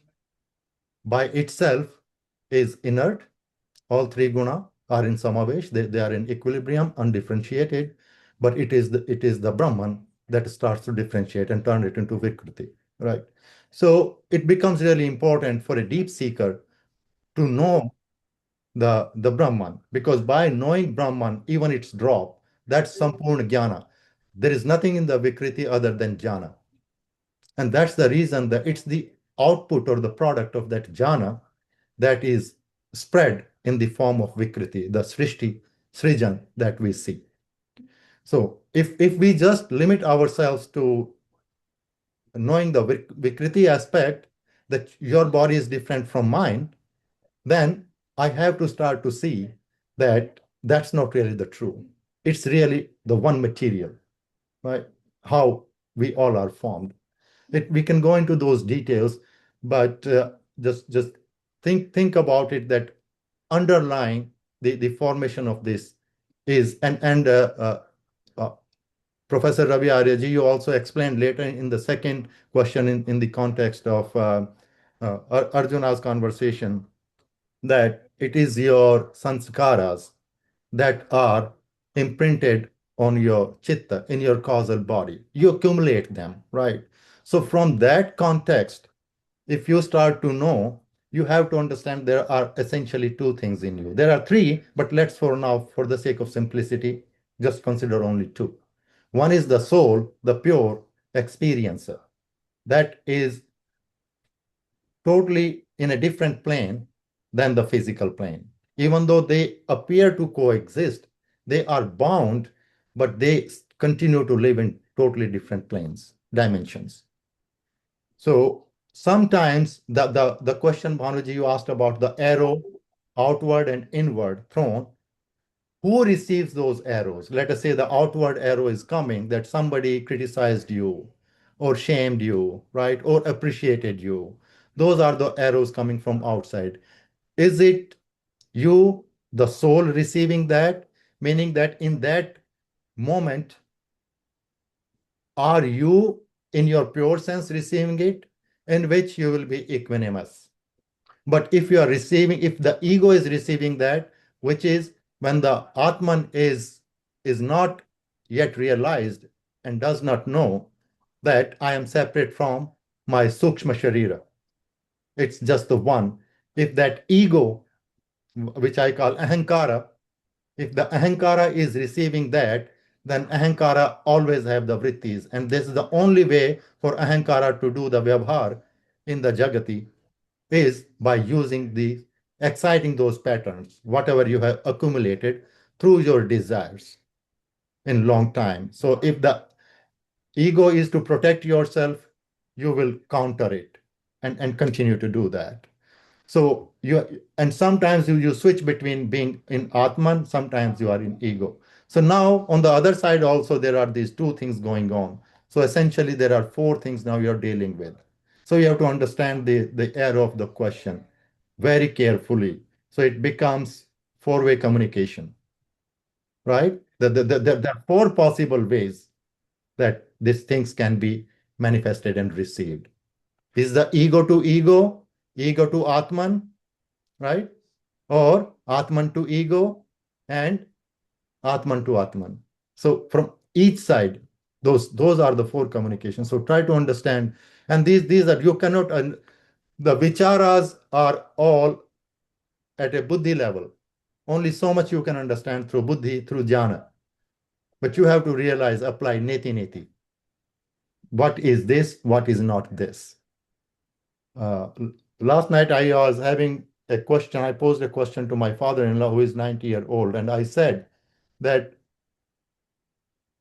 by itself is inert, all three guna are in samavesh. They are in equilibrium, undifferentiated. But it is the Brahman that starts to differentiate and turn it into Vikriti, right? So it becomes really important for a deep seeker to know the Brahman, because by knowing Brahman, even its drop, that's Sampurna Jnana. There is nothing in the Vikriti other than Jnana. And that's the reason that it's the output or the product of that Jnana that is spread in the form of Vikriti, the Srishti, Srijan that we see. So if we just limit ourselves to knowing the Vikriti aspect, that your body is different from mine, then I have to start to see that that's not really the true. It's really the one material, right? How we all are formed. We can go into those details, but just think about it, that underlying the formation of this is, and Professor Ravi Arya ji, you also explained later in the second question in the context of Arjuna's conversation, that it is your sanskaras that are imprinted on your chitta, in your causal body. You accumulate them, right? So from that context, if you start to know, you have to understand there are essentially two things in you. There are three, but let's for now, for the sake of simplicity, just consider only two. One is the soul, the pure experiencer. That is totally in a different plane than the physical plane. Even though they appear to coexist, they are bound, but they continue to live in totally different planes, dimensions. So sometimes the question, Bhanuji, you asked about the arrow, outward and inward thrown. Who receives those arrows? Let us say the outward arrow is coming, that somebody criticized you or shamed you, right? Or appreciated you. Those are the arrows coming from outside. Is it you, the soul, receiving that? Meaning that in that moment, are you in your pure sense receiving it? In which you will be equanimous. But if you are receiving, if the ego is receiving that, which is when the Atman is not yet realized and does not know that I am separate from my Sukshma Sharira. It's just the one. If that ego, which I call Ahankara, if the Ahankara is receiving that, then Ahankara always have the vrittis. And this is the only way for Ahankara to do the Vyavhar in the Jagati, is by using the exciting those patterns, whatever you have accumulated through your desires in long time. So if the ego is to protect yourself, you will counter it and continue to do that. So and sometimes you switch between being in Atman, sometimes you are in ego. So now on the other side also there are these two things going on. So essentially there are four things now you're dealing with. So you have to understand the error of the question very carefully. So it becomes four-way communication, right? There are four possible ways that these things can be manifested and received. Is the ego to Atman, right? Or Atman to ego and Atman to Atman. So from each side, those are the four communications. So try to understand. And these are, you cannot, the vicharas are all at a buddhi level. Only so much you can understand through buddhi, through jnana. But you have to realize, apply neti neti. What is this? What is not this? Uh, Last night I was having a question. I posed a question to my father-in-law who is 90-year-old, and I said that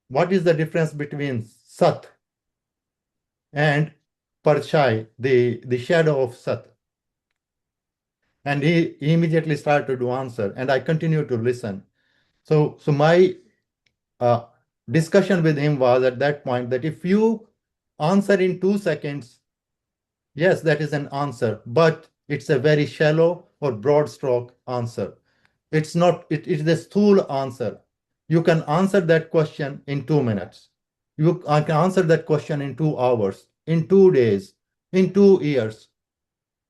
what is the difference between Sat and Parchai, the shadow of Sat? And he immediately started to answer, and I continued to listen. So my discussion with him was at that point that if you answer in 2 seconds, yes, that is an answer, but it's a very shallow or broad stroke answer. It's not, it is the sthula answer. You can answer that question in 2 minutes. I can answer that question in 2 hours, in 2 days, in 2 years,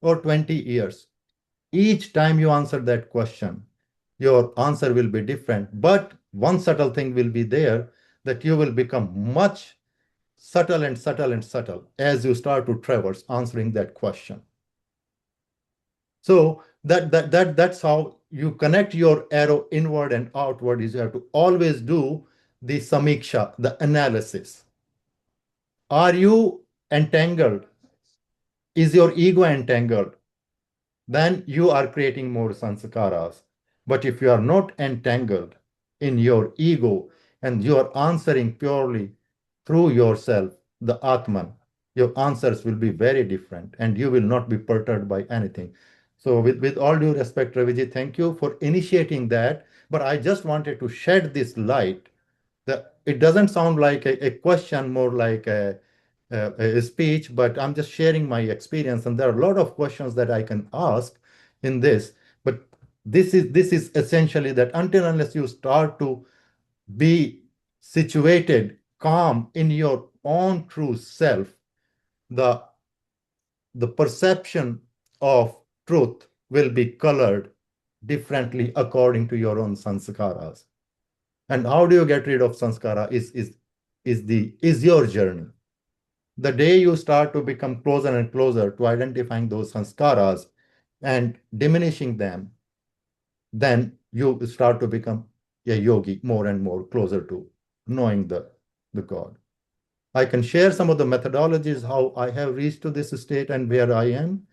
or 20 years. Each time you answer that question, your answer will be different. But one subtle thing will be there, that you will become much subtle and subtle and subtle as you start to traverse answering that question. So that's how you connect your arrow inward and outward, is you have to always do the samiksha, the analysis. Are you entangled? Is your ego entangled? Then you are creating more sanskaras. But if you are not entangled in your ego and you are answering purely through yourself, the Atman, your answers will be very different and you will not be perturbed by anything. So with all due respect, Raviji, thank you for initiating that. But I just wanted to shed this light. It doesn't sound like a question, more like a speech, but I'm just sharing my experience. And there are a lot of questions that I can ask in this. But this is essentially that until unless you start to be situated, calm in your own true self, the perception of truth will be colored differently according to your own sanskaras. And how do you get rid of sanskara is your journey. The day you start to become closer and closer to identifying those sanskaras and diminishing them, then you start to become a yogi more and more closer to knowing the God. I can share some of the methodologies how I have reached to this state and where I am.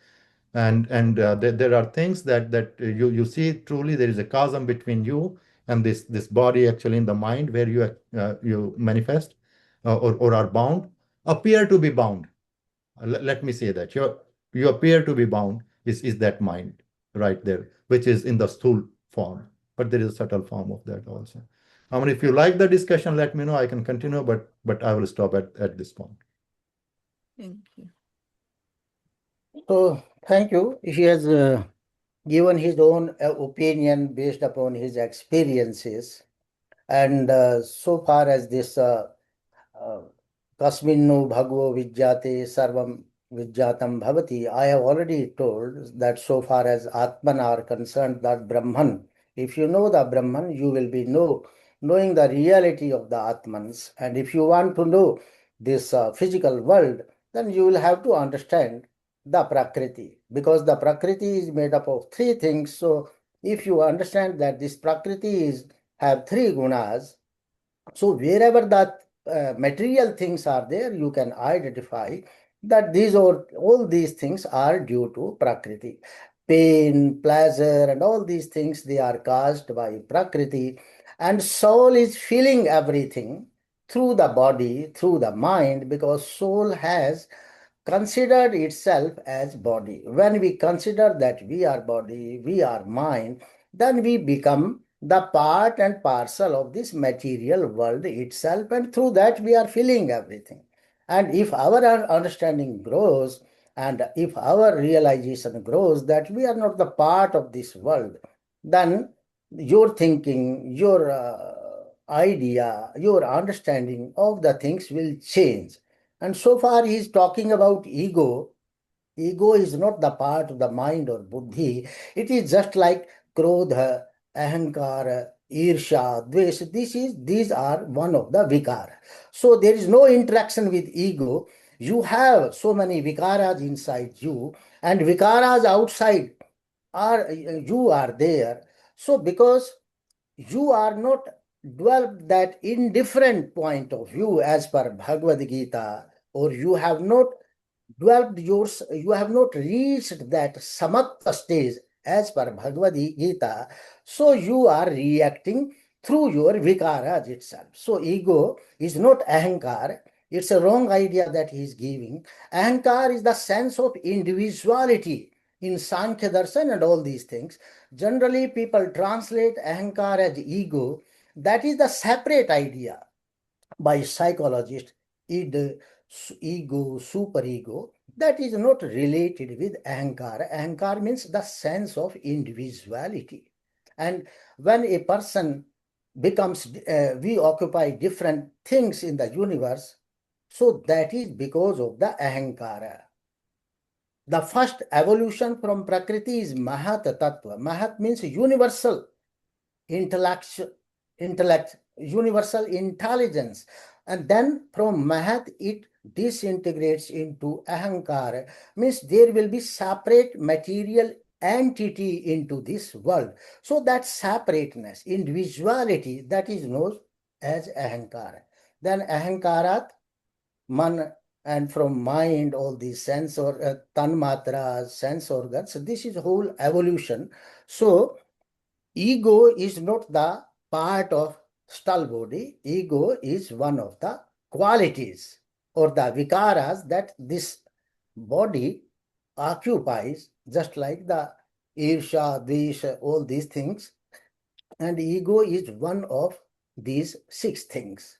and there are things that you see truly there is a chasm between you and this body actually in the mind where you manifest or are bound, appear to be bound. Let me say that you appear to be bound is that mind right there, which is in the stool form, but there is a subtle form of that also. I mean, if you like the discussion, let me know. I can continue, but I will stop at this point. Thank you. So, thank you. He has given his own opinion based upon his experiences. And so far as this Kasminnu Bhagavo Vijjate Sarvam Vijjatam Bhavati, I have already told that so far as Atman are concerned, that Brahman, if you know the Brahman, you will be knowing the reality of the Atmans. And if you want to know this physical world, then you will have to understand the Prakriti, because the Prakriti is made up of three things. So if you understand that this Prakriti have three gunas, so wherever that material things are there, you can identify that all these things are due to Prakriti. Pain, pleasure, and all these things, they are caused by Prakriti. And soul is feeling everything through the body, through the mind, because soul has considered itself as body. When we consider that we are body, we are mind, then we become the part and parcel of this material world itself, and through that we are feeling everything. And if our understanding grows, and if our realization grows that we are not the part of this world, then your thinking, your idea, your understanding of the things will change. And so far he is talking about ego. Ego is not the part of the mind or buddhi. It is just like krodha, ahankara, irsha, dvesh. These are one of the vikara. So there is no interaction with ego. You have so many vikaras inside you, and vikaras outside you are there. So because you are not developed that indifferent point of view as per Bhagavad Gita, or you have not you have not reached that samatva stage as per Bhagavad Gita, so you are reacting through your vikaras itself. So ego is not ahankar. It's a wrong idea that he is giving. Ahankar is the sense of individuality in Sankhya Darshan and all these things. Generally, people translate ahankar as ego. That is the separate idea by psychologists. Id, ego, superego, that is not related with ahankar. Ahankar means the sense of individuality. And when a person becomes, we occupy different things in the universe, so that is because of the ahankara. The first evolution from Prakriti is Mahat Tattva. Mahat means universal intellect, universal intelligence. And then from Mahat, it disintegrates into Ahankara, means there will be separate material entity into this world. So that separateness, individuality, that is known as Ahankara. Then Ahankarat, man, and from mind, all these sense or tanmatras, sense organs. So this is whole evolution. So ego is not the part of stall body. Ego is one of the qualities or the vikaras that this body occupies, just like the irsha, dvesha, all these things. And ego is one of these six things.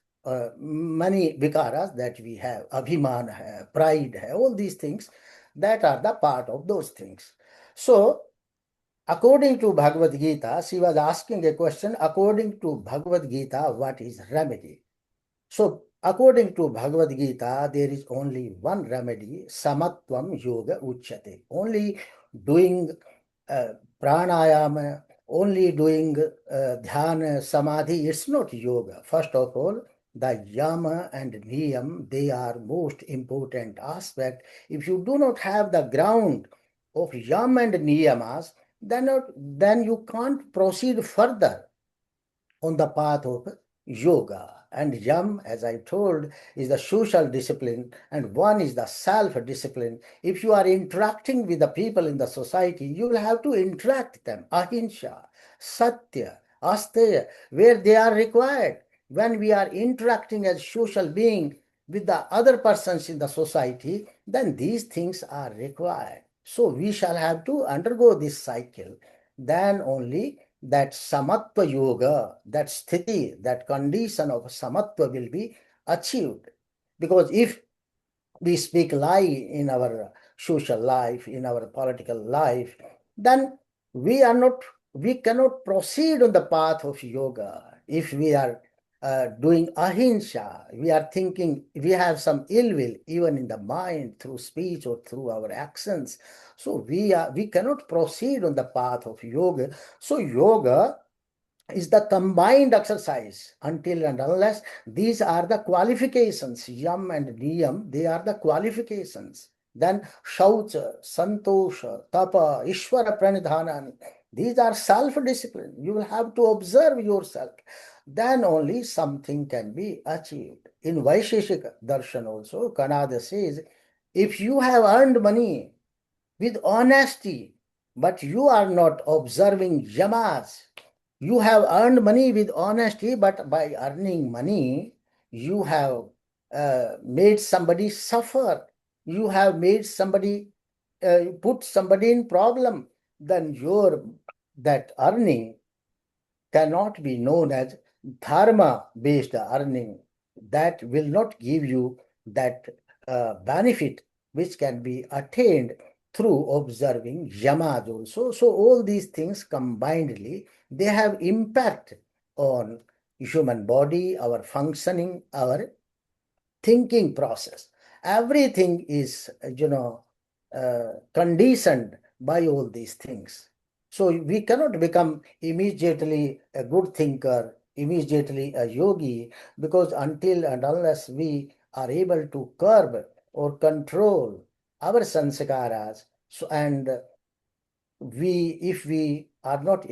Many vikaras that we have, abhiman hai, pride hai, all these things that are the part of those things. So according to Bhagavad Gita, she was asking a question, according to Bhagavad Gita, what is remedy? So, according to Bhagavad Gita, there is only one remedy, samatvam yoga uchyate. Only doing pranayama, only doing dhyana, samadhi, it's not yoga. First of all, the yama and niyam, they are most important aspect. If you do not have the ground of yam and niyamas, then you can't proceed further on the path of yoga. And yam, as I told, is the social discipline, and one is the self-discipline. If you are interacting with the people in the society, you will have to interact them. Ahimsa, satya, asteya, where they are required. When we are interacting as social being with the other persons in the society, then these things are required. So we shall have to undergo this cycle. Then only that samatva yoga, that sthiti, that condition of samatva will be achieved. Because if we speak lie in our social life, in our political life, then we cannot proceed on the path of yoga. If we are doing ahimsa, we are thinking, we have some ill will even in the mind through speech or through our actions. So we cannot proceed on the path of yoga. So yoga is the combined exercise until and unless these are the qualifications, yam and niyam, they are the qualifications. Then shaucha, santosha, tapa, ishvara pranidhana, these are self-discipline. You will have to observe yourself. Then only something can be achieved. In Vaisheshika Darshan also, Kanada says, if you have earned money with honesty, but you are not observing yamas, you have earned money with honesty, but by earning money, you have made somebody suffer. You have made somebody, put somebody in problem. Then that earning cannot be known as dharma-based earning. That will not give you that benefit which can be attained through observing yamas also. So all these things combinedly, they have impact on human body, our functioning, our thinking process. Everything is, conditioned by all these things. So we cannot become immediately a good thinker, immediately a yogi, because until and unless we are able to curb or control our sanskaras, so, and if we are not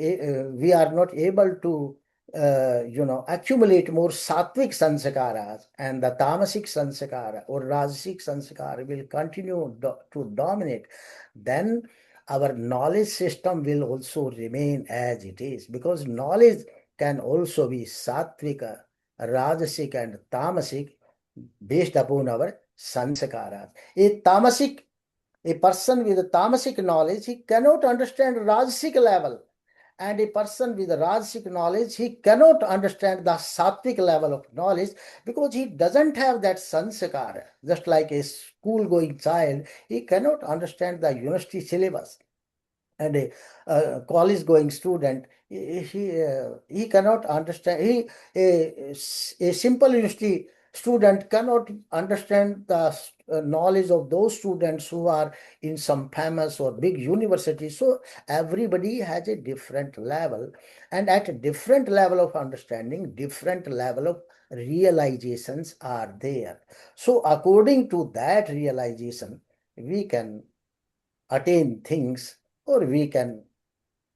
able to accumulate more sattvic sanskaras, and the tamasic sanskara or rajasic sanskara will continue to dominate, then our knowledge system will also remain as it is, because knowledge can also be sattvic, rajasic and tamasic based upon our sanskaras. A person with a tamasic knowledge, he cannot understand rajasic level. And a person with a rajasic knowledge, he cannot understand the sattvic level of knowledge, because he doesn't have that sanskara. Just like a school-going child, he cannot understand the university syllabus. And a college-going student, he cannot understand. A simple university student cannot understand the knowledge of those students who are in some famous or big university. So everybody has a different level, and at a different level of understanding, different level of realizations are there. So according to that realization, we can attain things, or we can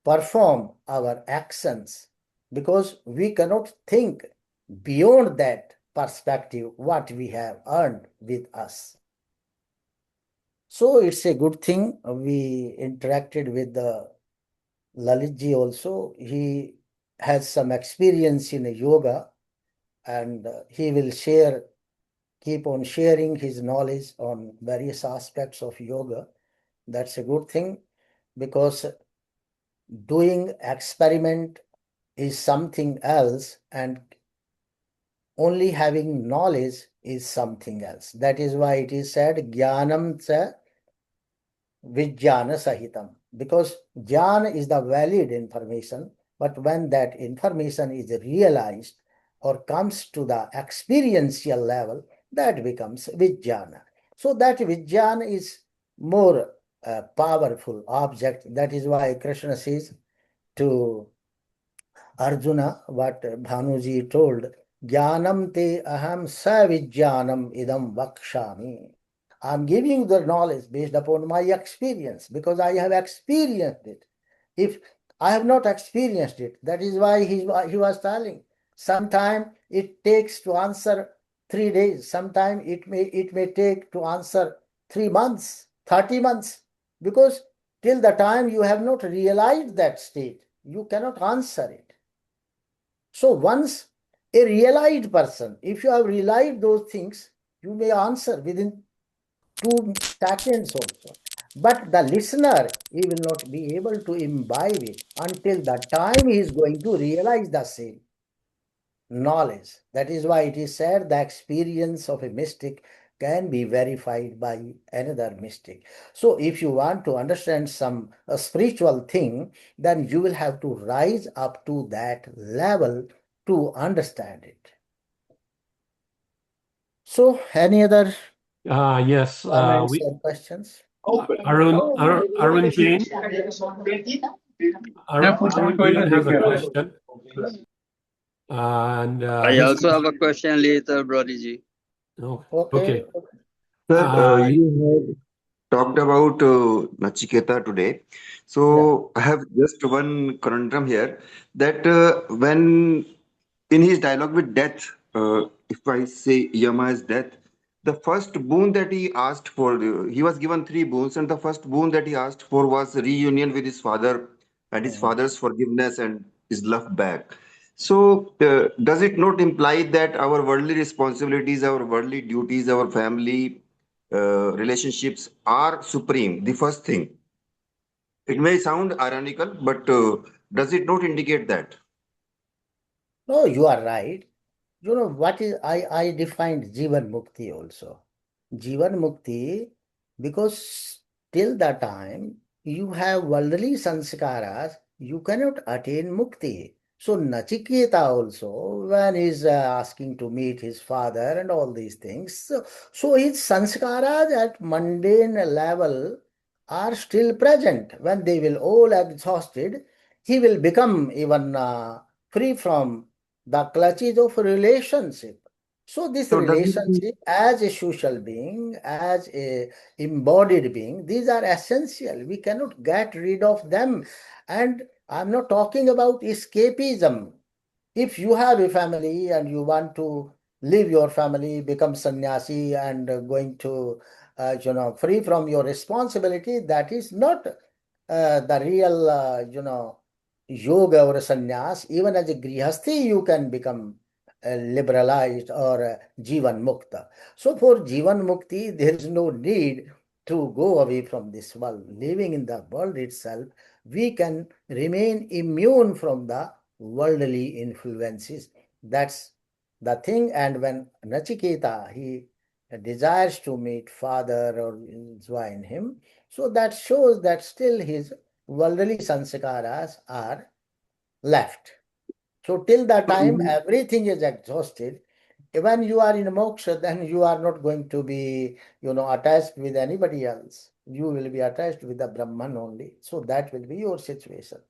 perform our actions, because we cannot think beyond that perspective what we have earned with us. So it's a good thing we interacted with the Lalitji also. He has some experience in yoga, and he will keep on sharing his knowledge on various aspects of yoga. That's a good thing, because doing experiment is something else, and only having knowledge is something else. That is why it is said jnanam cha vijnana sahitam, because jnana is the valid information, but when that information is realized or comes to the experiential level, that becomes vijnana. So that vijnana is more powerful object. That is why Krishna says to Arjuna, what Bhanuji told, Jnanam te aham savijnanam idam vakshami. I'm giving the knowledge based upon my experience, because I have experienced it. If I have not experienced it, that is why he was telling, Sometimes it takes to answer 3 days. Sometimes it may take to answer 3 months, 30 months, because till the time you have not realized that state, you cannot answer it. So once a realized person, if you have realized those things, you may answer within 2 seconds also. But the listener, he will not be able to imbibe it until the time he is going to realize the same knowledge. That is why it is said the experience of a mystic can be verified by another mystic. So if you want to understand some spiritual thing, then you will have to rise up to that level to understand it. So any other Yes, comments or questions? Arun Jain. Arun Jain has a question. And I also have a question later, Brotherji. oh, Okay. Sir, you have talked about Nachiketa today. So I have just one conundrum here that when in his dialogue with death, if I say Yama is death, the first boon that he asked for, he was given three boons, and the first boon that he asked for was reunion with his father and his father's forgiveness and his love back. So, does it not imply that our worldly responsibilities, our worldly duties, our family relationships are supreme? The first thing. It may sound ironical, but does it not indicate that? No, you are right. You know what is I defined Jivan Mukti also. Jivan Mukti, because till that time you have worldly sanskaras, you cannot attain Mukti. So Nachiketa also, when he's asking to meet his father and all these things, so his sanskaras at mundane level are still present. When they will all exhausted, he will become even free from the clutches of relationship. So this So, does it relationship as a social being, as a embodied being, these are essential. We cannot get rid of them. And I'm not talking about escapism. If you have a family and you want to leave your family, become sannyasi and going to, free from your responsibility, that is not the real, yoga or sannyas. Even as a grihasthi, you can become liberalized or jivan mukta. So for jivan mukti, there is no need to go away from this world. Living in the world itself, we can remain immune from the worldly influences. That's the thing. And when Nachiketa, he desires to meet father or join him, so that shows that still his worldly sanskaras are left. So till that so time everything is exhausted. When you are in moksha, then you are not going to be, attached with anybody else. You will be attached with the Brahman only. So that will be your situation.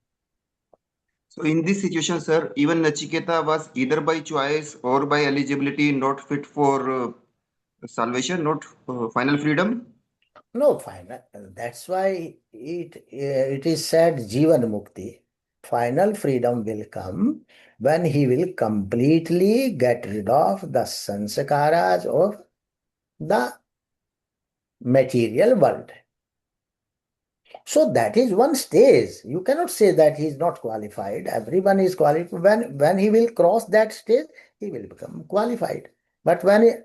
So in this situation, sir, even Nachiketa was either by choice or by eligibility not fit for salvation, not final freedom. No, fine. That's why it is said Jivan Mukti. Final freedom will come when he will completely get rid of the sanskaras of the material world. So that is one stage. You cannot say that he is not qualified. Everyone is qualified. When he will cross that stage, he will become qualified. But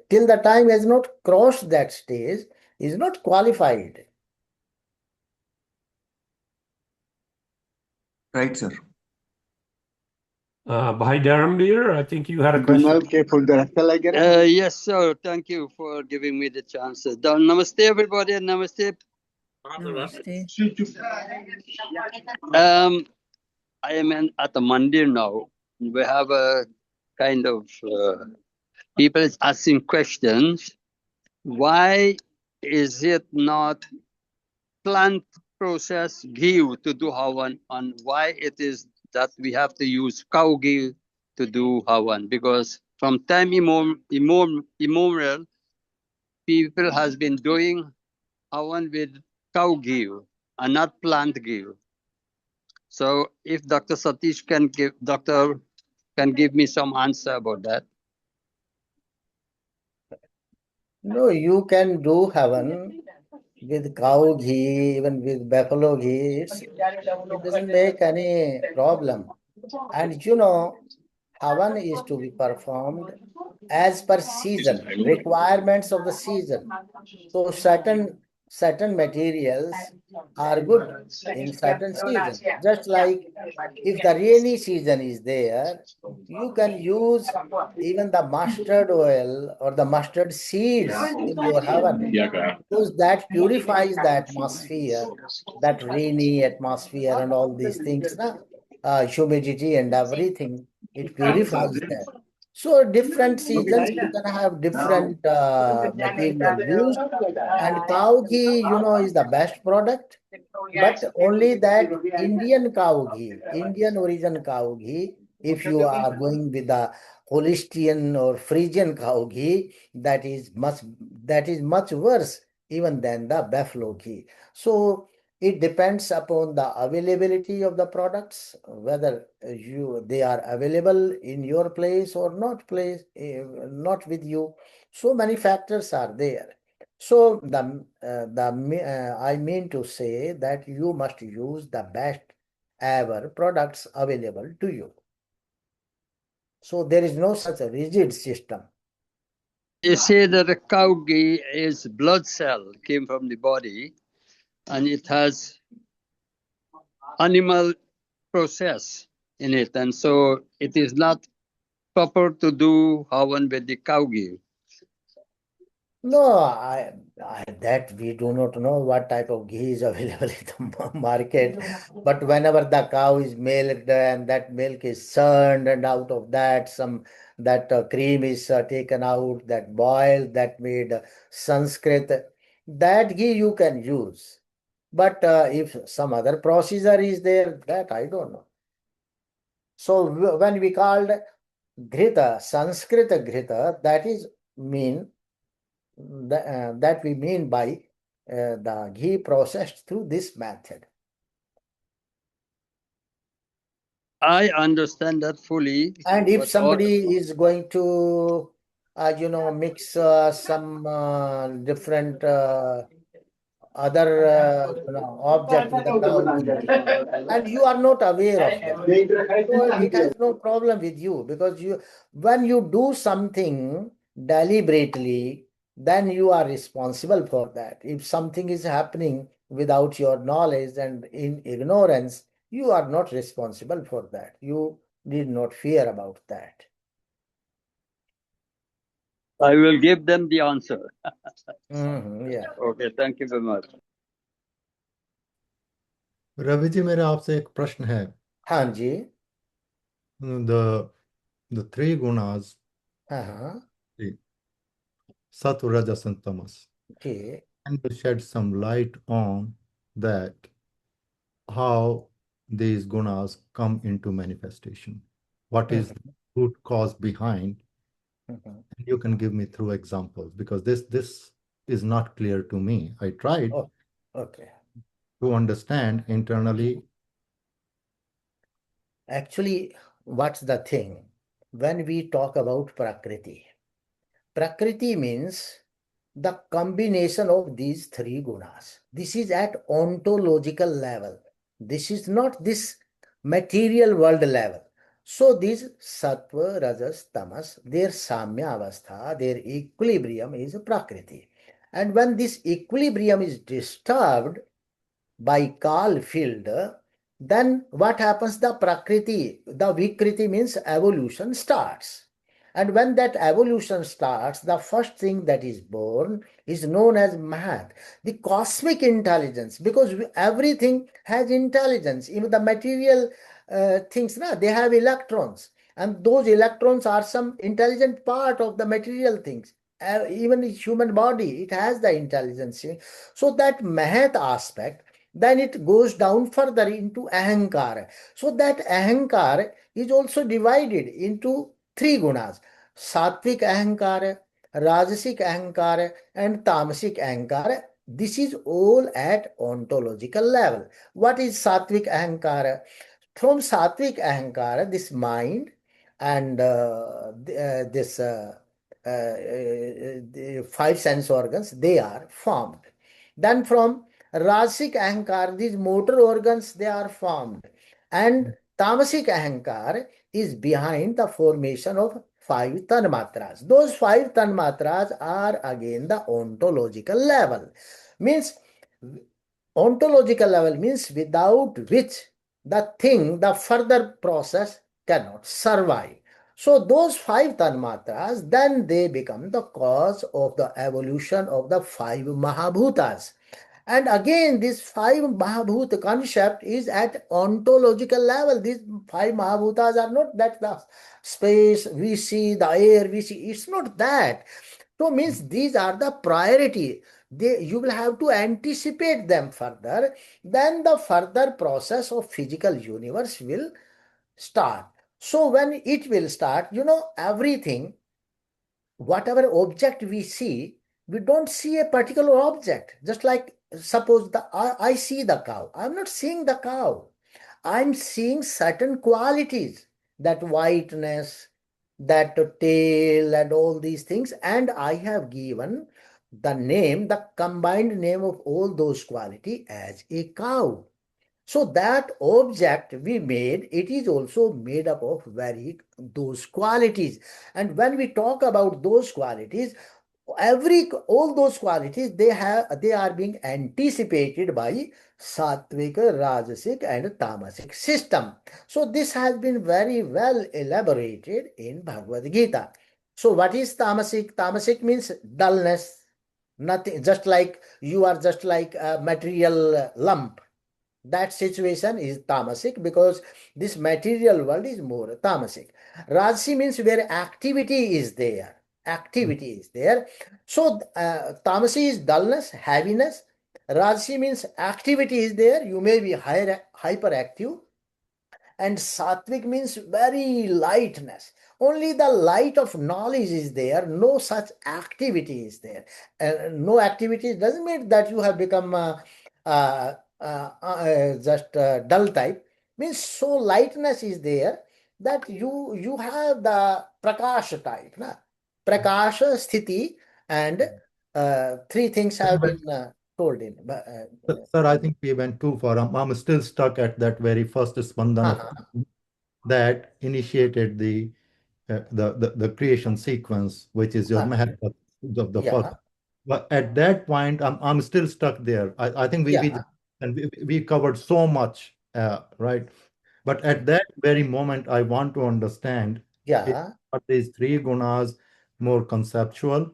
till the time he has not crossed that stage, he is not qualified. Right, sir. Bhai Dharamveer, I think you had a question. Yes, sir. Thank you for giving me the chance. Namaste, everybody. Namaste. Namaste. I am at the mandir now. We have a kind of people is asking questions. Why is it not plant process ghee to do havan, and why it is that we have to use cow ghee to do havan? Because from time immemorial, people has been doing havan with cow ghee and not plant ghee. So if Dr. Satish can give, Dr. can give me some answer about that. No, you can do havan with cow ghee, even with buffalo ghee. It doesn't make any problem. And you know, havan is to be performed as per season, requirements of the season. So certain materials are good in certain season. Just like if the rainy season is there, you can use even the mustard oil or the mustard seeds in your havan, because that purifies the atmosphere, that rainy atmosphere and all these things, humidity and everything, it purifies that. So different seasons you can have different material used, and cow ghee, is the best product. But only that Indian cow ghee, Indian origin cow ghee, if you are going with the Holstein or Frisian cow ghee, that is much worse even than the buffalo ghee. So it depends upon the availability of the products, whether they are available in your place or not with you. So many factors are there. So I mean to say that you must use the best ever products available to you. So there is no such a rigid system. You say that the cow ghee is blood cell, came from the body, and it has animal process in it, and so it is not proper to do havan with the cow ghee. No, that we do not know what type of ghee is available in the market. But whenever the cow is milked and that milk is churned, and out of that that cream is taken out, that boiled, that made Sanskrit, that ghee you can use. But if some other procedure is there, that I don't know. So when we called Ghrita, Sanskrit Ghrita, that is mean that we mean by the ghee processed through this method. I understand that fully. And if but somebody is going to, mix some different other object with the cow ghee, and you are not aware of that, so it has no problem with you, because when you do something deliberately, then you are responsible for that. If something is happening without your knowledge and in ignorance, you are not responsible for that. You need not fear about that. I will give them the answer. Yeah. Okay, thank you very much. Ravi ji मेरा आपसे एक प्रश्न है हाँ जी. the three gunas हाँ. Sattva, Rajas and Tamas, Okay. and to shed some light on that how these gunas come into manifestation. What is the root cause behind? And you can give me through examples, because this is not clear to me. I tried Oh, okay. to understand internally. Actually, what's the thing? When we talk about Prakriti means the combination of these three gunas. This is at ontological level. This is not this material world level. So these sattva, rajas, tamas, their samya avastha, their equilibrium is Prakriti. And when this equilibrium is disturbed by Kal field, then what happens? The Prakriti, the Vikriti means evolution starts. And when that evolution starts, the first thing that is born is known as Mahat, the cosmic intelligence, because everything has intelligence. Even the material things, they have electrons. And those electrons are some intelligent part of the material things. Even the human body, it has the intelligence. So that Mahat aspect, then it goes down further into ahankara. So that ahankara is also divided into three gunas: sattvic ahankara, rajasic ahankara, and tamasic ahankara. This is all at ontological level. What is sattvic ahankara? From sattvic ahankara, this mind and the five sense organs, they are formed. Then from Rasic Ahankar, these motor organs, they are formed. And Tamasic Ahankar is behind the formation of five tanmatras. Those five tanmatras are again the ontological level. Means ontological level means without which the further process cannot survive. So those five tanmatras, then they become the cause of the evolution of the five Mahabhutas. And again, this five Mahabhuta concept is at ontological level. These five Mahabhutas are not that the space we see, the air we see. It's not that. So means these are the priority. You will have to anticipate them further. Then the further process of physical universe will start. So when it will start, everything, whatever object we see, we don't see a particular object. Just like suppose I see the cow. I'm not seeing the cow. I'm seeing certain qualities, that whiteness, that tail, and all these things. And I have given the combined name of all those quality as a cow. So that object we made, it is also made up of those qualities. And when we talk about those qualities, all those qualities, they are being anticipated by sattvic, rajasic, and tamasic system. So this has been very well elaborated in Bhagavad Gita. So what is tamasic? Tamasic means dullness, nothing, just like you are just like a material lump. That situation is tamasic, because this material world is more tamasic. Rajasi means where activity is there. Activity is there. So tamasi is dullness, heaviness. Rajasi means activity is there. You may be hyperactive. And sattvic means very lightness. Only the light of knowledge is there. No such activity is there. No activity doesn't mean that you have become just dull type. Means so lightness is there that you have the prakasha type. Na? Prakasha, sthiti, and three things have been told in. Sir, I think we went too far. I'm still stuck at that very first spandan of Uh-huh. that initiated the creation sequence, which is your Uh-huh. math of the first. Yeah, But at that point, I'm still stuck there. I think yeah, we covered so much, right? But at that very moment, I want to understand, yeah, are these three gunas more conceptual?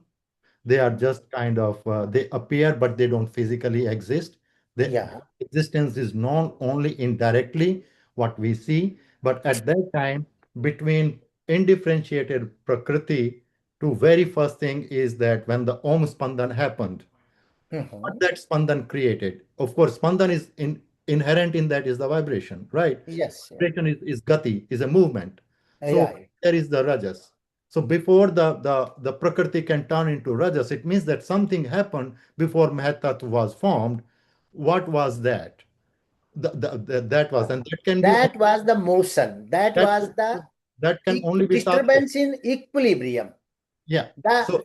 They are just kind of they appear, but they don't physically exist. Their yeah. existence is known only indirectly, what we see. But at that time, between indifferentiated prakriti to very first thing is that when the Om Spandan happened, what Mhm. that Spandan created. Of course, Spandan is inherent in that is the vibration, right? Yes, yeah, Vibration is gati, is a movement. So yeah, there is the rajas. So before the prakriti can turn into rajas, it means that something happened before Mahatattva was formed. What was that? That was, yeah. and that can be That was the motion. That that was the that can only be sattvic. disturbance in equilibrium. Yeah. The, So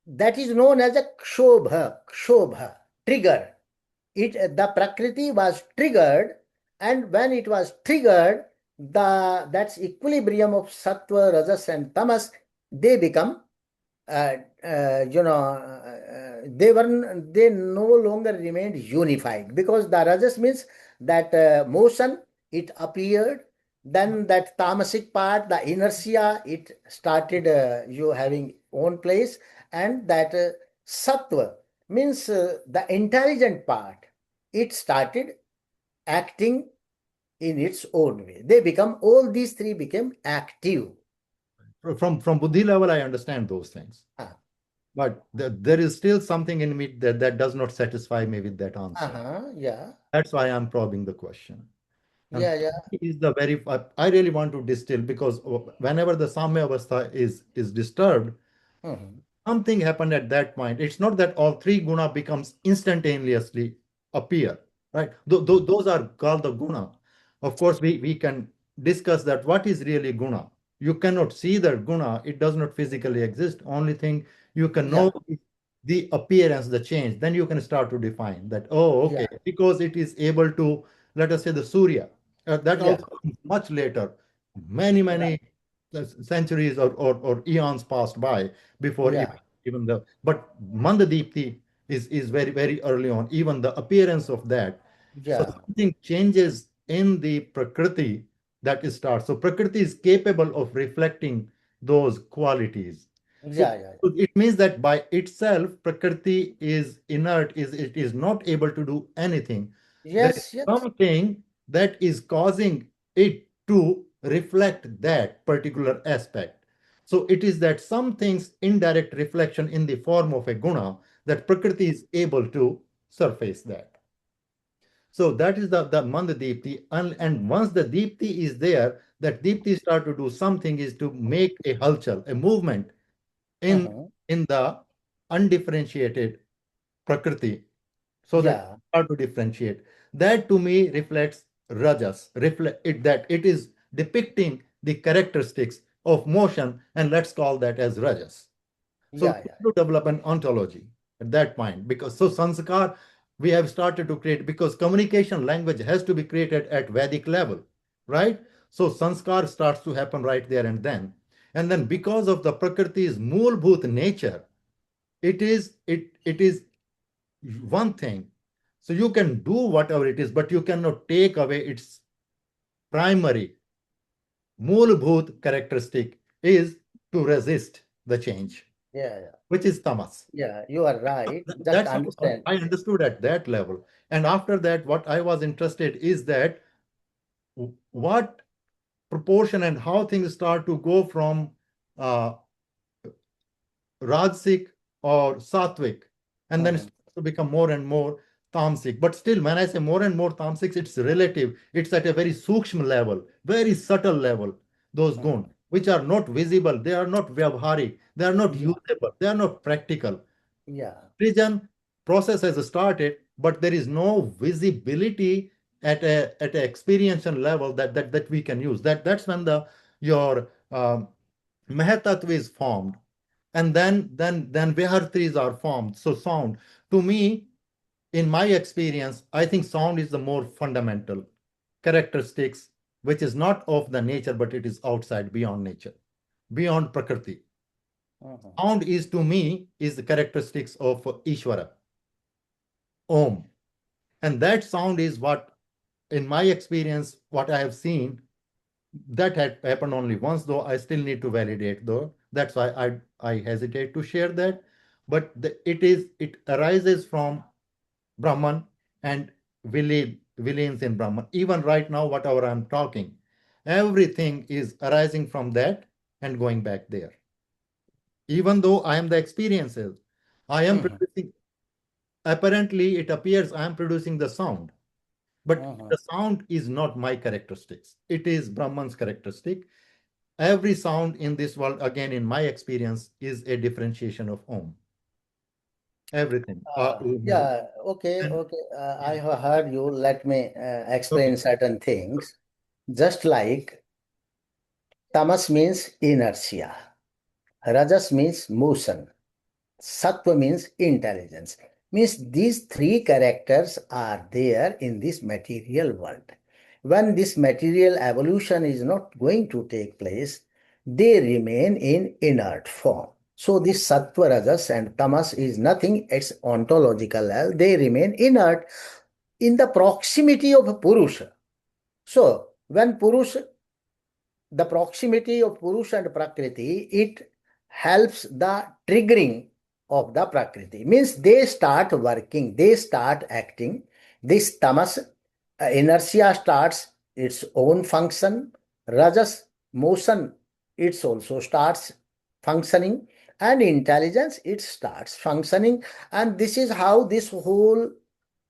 that is known as a kshobha, trigger. The prakriti was triggered, and when it was triggered, that's equilibrium of sattva, rajas, and tamas, they become they no longer remained unified, because the rajas means that motion, it appeared. Then that tamasic part, the inertia, it started you having own place. And that sattva means the intelligent part, it started acting in its own way. All these three became active. from buddhi level, I understand those things. Ah, But there is still something in me that does not satisfy me with that answer. yeah, That's why I'm probing the question. And yeah, yeah. is the very I really want to distill because whenever the Samya Avastha is disturbed, Mhm. something happened at that point. It's not that all three guna becomes instantaneously appear, right? Those are called the guna. Of course, we can discuss that what is really guna. You cannot see the guna. It does not physically exist. Only thing you can Yeah. know is the appearance, the change. Then you can start to define that, oh, okay, Yeah. because it is able to, let us say the Surya, that Yeah. also comes much later, many, many centuries or eons passed by before Yeah. even the, but Mandadipti is very, very early on, even the appearance of that. So Yeah. something changes in the Prakriti that is starts. So Prakriti is capable of reflecting those qualities. So, Yeah. Yeah. so it means that by itself, Prakriti is inert, it is not able to do anything. There is Yes. Yes. something that is causing it to reflect that particular aspect. So it is that some things indirect reflection in the form of a guna that Prakriti is able to surface that. So that is the Manda Deepti. And once the Deepti is there, that Deepti start to do something is to make a halchal, a movement in, Mhm. in the undifferentiated Prakriti, so that Yeah. start to differentiate. That to me reflects Rajas, reflect it that it is depicting the characteristics of motion, and let's call that as Rajas. So Yeah. we Yeah. need to develop an ontology at that point, because so sanskar we have started to create, because communication language has to be created at Vedic level, right? So sanskar starts to happen right there and then. And then because of the Prakriti's moolbhut nature, it is one thing. So you can do whatever it is, but you cannot take away its primary moolbhut characteristic is to resist the change, Yeah. Yeah. which is tamas. Yeah. You are right. Just That's how understand. I understood at that level. And after that, what I was interested is that what proportion and how things start to go from uh, Rajasic or Sattvic, and then it Mhm. starts to become more and more Tamasic. But still, when I say more and more Tamasic, it's relative. It's at a very sukshma level, very subtle level, those Mhm. guns, which are not visible, they are not vyavharik, they are not Yeah. usable, they are not practical. Yeah. Religion process has started, but there is no visibility at a experiential level that we can use. That's when the your Mahatattva is formed, and then Vihartris are formed. So sound, to me, in my experience, I think sound is the more fundamental characteristics, which is not of the nature, but it is outside, beyond nature, beyond Prakriti. Mhm. Sound is to me is the characteristics of Ishvara, Om. And that sound is what, in my experience, what I have seen, that had happened only once, though I still need to validate, though. That's why I hesitate to share that. But it arises from Brahman and villains in Brahman. Even right now, whatever I'm talking, everything is arising from that and going back there. Even though I am the experiences, I am Mhm. producing, apparently it appears I am producing the sound. But Mhm. the sound is not my characteristics. It is Brahman's characteristic. Every sound in this world, again, in my experience, is a differentiation of Om. Everything. Yeah. Okay. And, Okay. I have heard you. Let me okay. explain certain things. Just like tamas means inertia, rajas means motion, sattva means intelligence. Means these three characters are there in this material world. When this material evolution is not going to take place, they remain in inert form. So this sattva, rajas, and tamas is nothing, it's ontological. They remain inert in the proximity of Purusha. So when Purusha, the proximity of Purusha and Prakriti, it helps the triggering of the Prakriti. Means they start working, they start acting. This tamas inertia starts its own function. Rajas motion, it also starts functioning. And intelligence, it starts functioning. And this is how this whole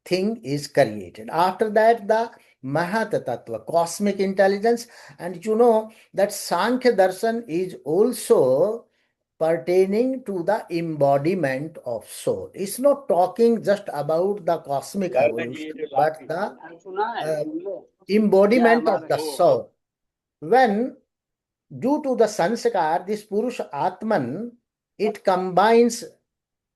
thing is created. After that, the Mahat Tattva, cosmic intelligence. And you know that Sankhya Darshan is also pertaining to the embodiment of soul. It's not talking just about the cosmic evolution, but the embodiment of the soul. When due to the sanskar, this Purusha Atman, it combines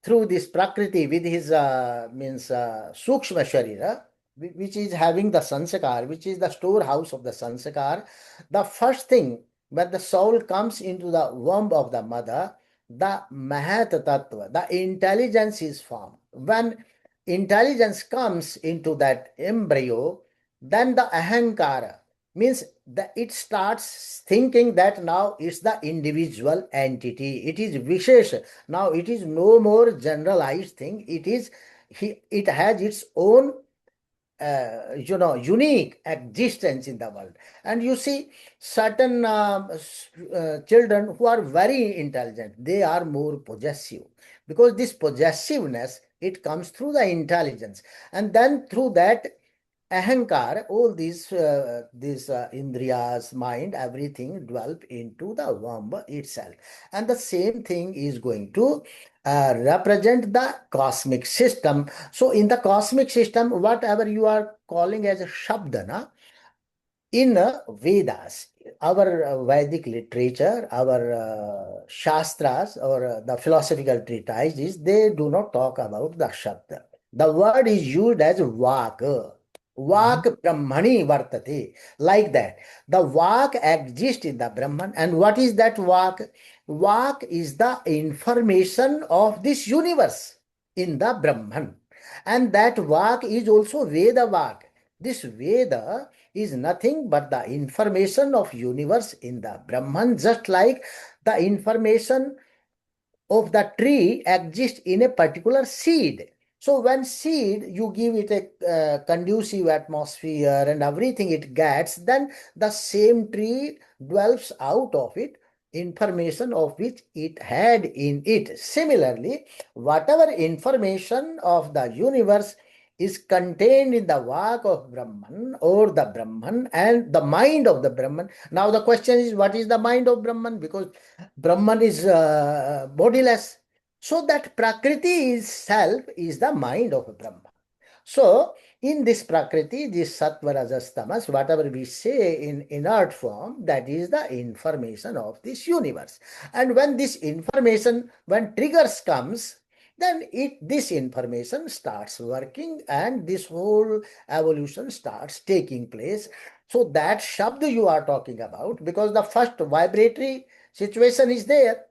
through this Prakriti with his Sukshma Sharira, which is having the sanskar, which is the storehouse of the sanskar. The first thing, when the soul comes into the womb of the mother, the Mahat Tattva, the intelligence is formed. When intelligence comes into that embryo, then the Ahankara means that it starts thinking that now it's the individual entity. It is Vishesha. Now it is no more generalized thing. It has its own unique existence in the world. And you see certain children who are very intelligent, they are more possessive, because this possessiveness, it comes through the intelligence, and then through that ahankar, all these indriyas, mind, everything develop into the womb itself. And the same thing is going to represent the cosmic system. So in the cosmic system, whatever you are calling as a shabdana, in Vedas, our Vedic literature, our Shastras, or the philosophical treatises, they do not talk about the Shabda. The word is used as Vak. Vak Brahmani Vartate. Like that. The Vak exists in the Brahman. And what is that Vak? Vak is the information of this universe in the Brahman. And that Vak is also Veda Vak. This Veda is nothing but the information of universe in the Brahman, just like the information of the tree exists in a particular seed. So when seed, you give it a conducive atmosphere and everything it gets, then the same tree develops out of it information of which it had in it. Similarly, whatever information of the universe is contained in the Vak of Brahman or the Brahman and the mind of the Brahman. Now the question is, what is the mind of Brahman? Because Brahman is bodiless. So that Prakriti itself is the mind of Brahman. So in this Prakriti, this Sattva, Rajas, Tamas, whatever we say in inert form, that is the information of this universe. And when this information, when triggers comes, then this information starts working and this whole evolution starts taking place. So that Shabd you are talking about, because the first vibratory situation is there,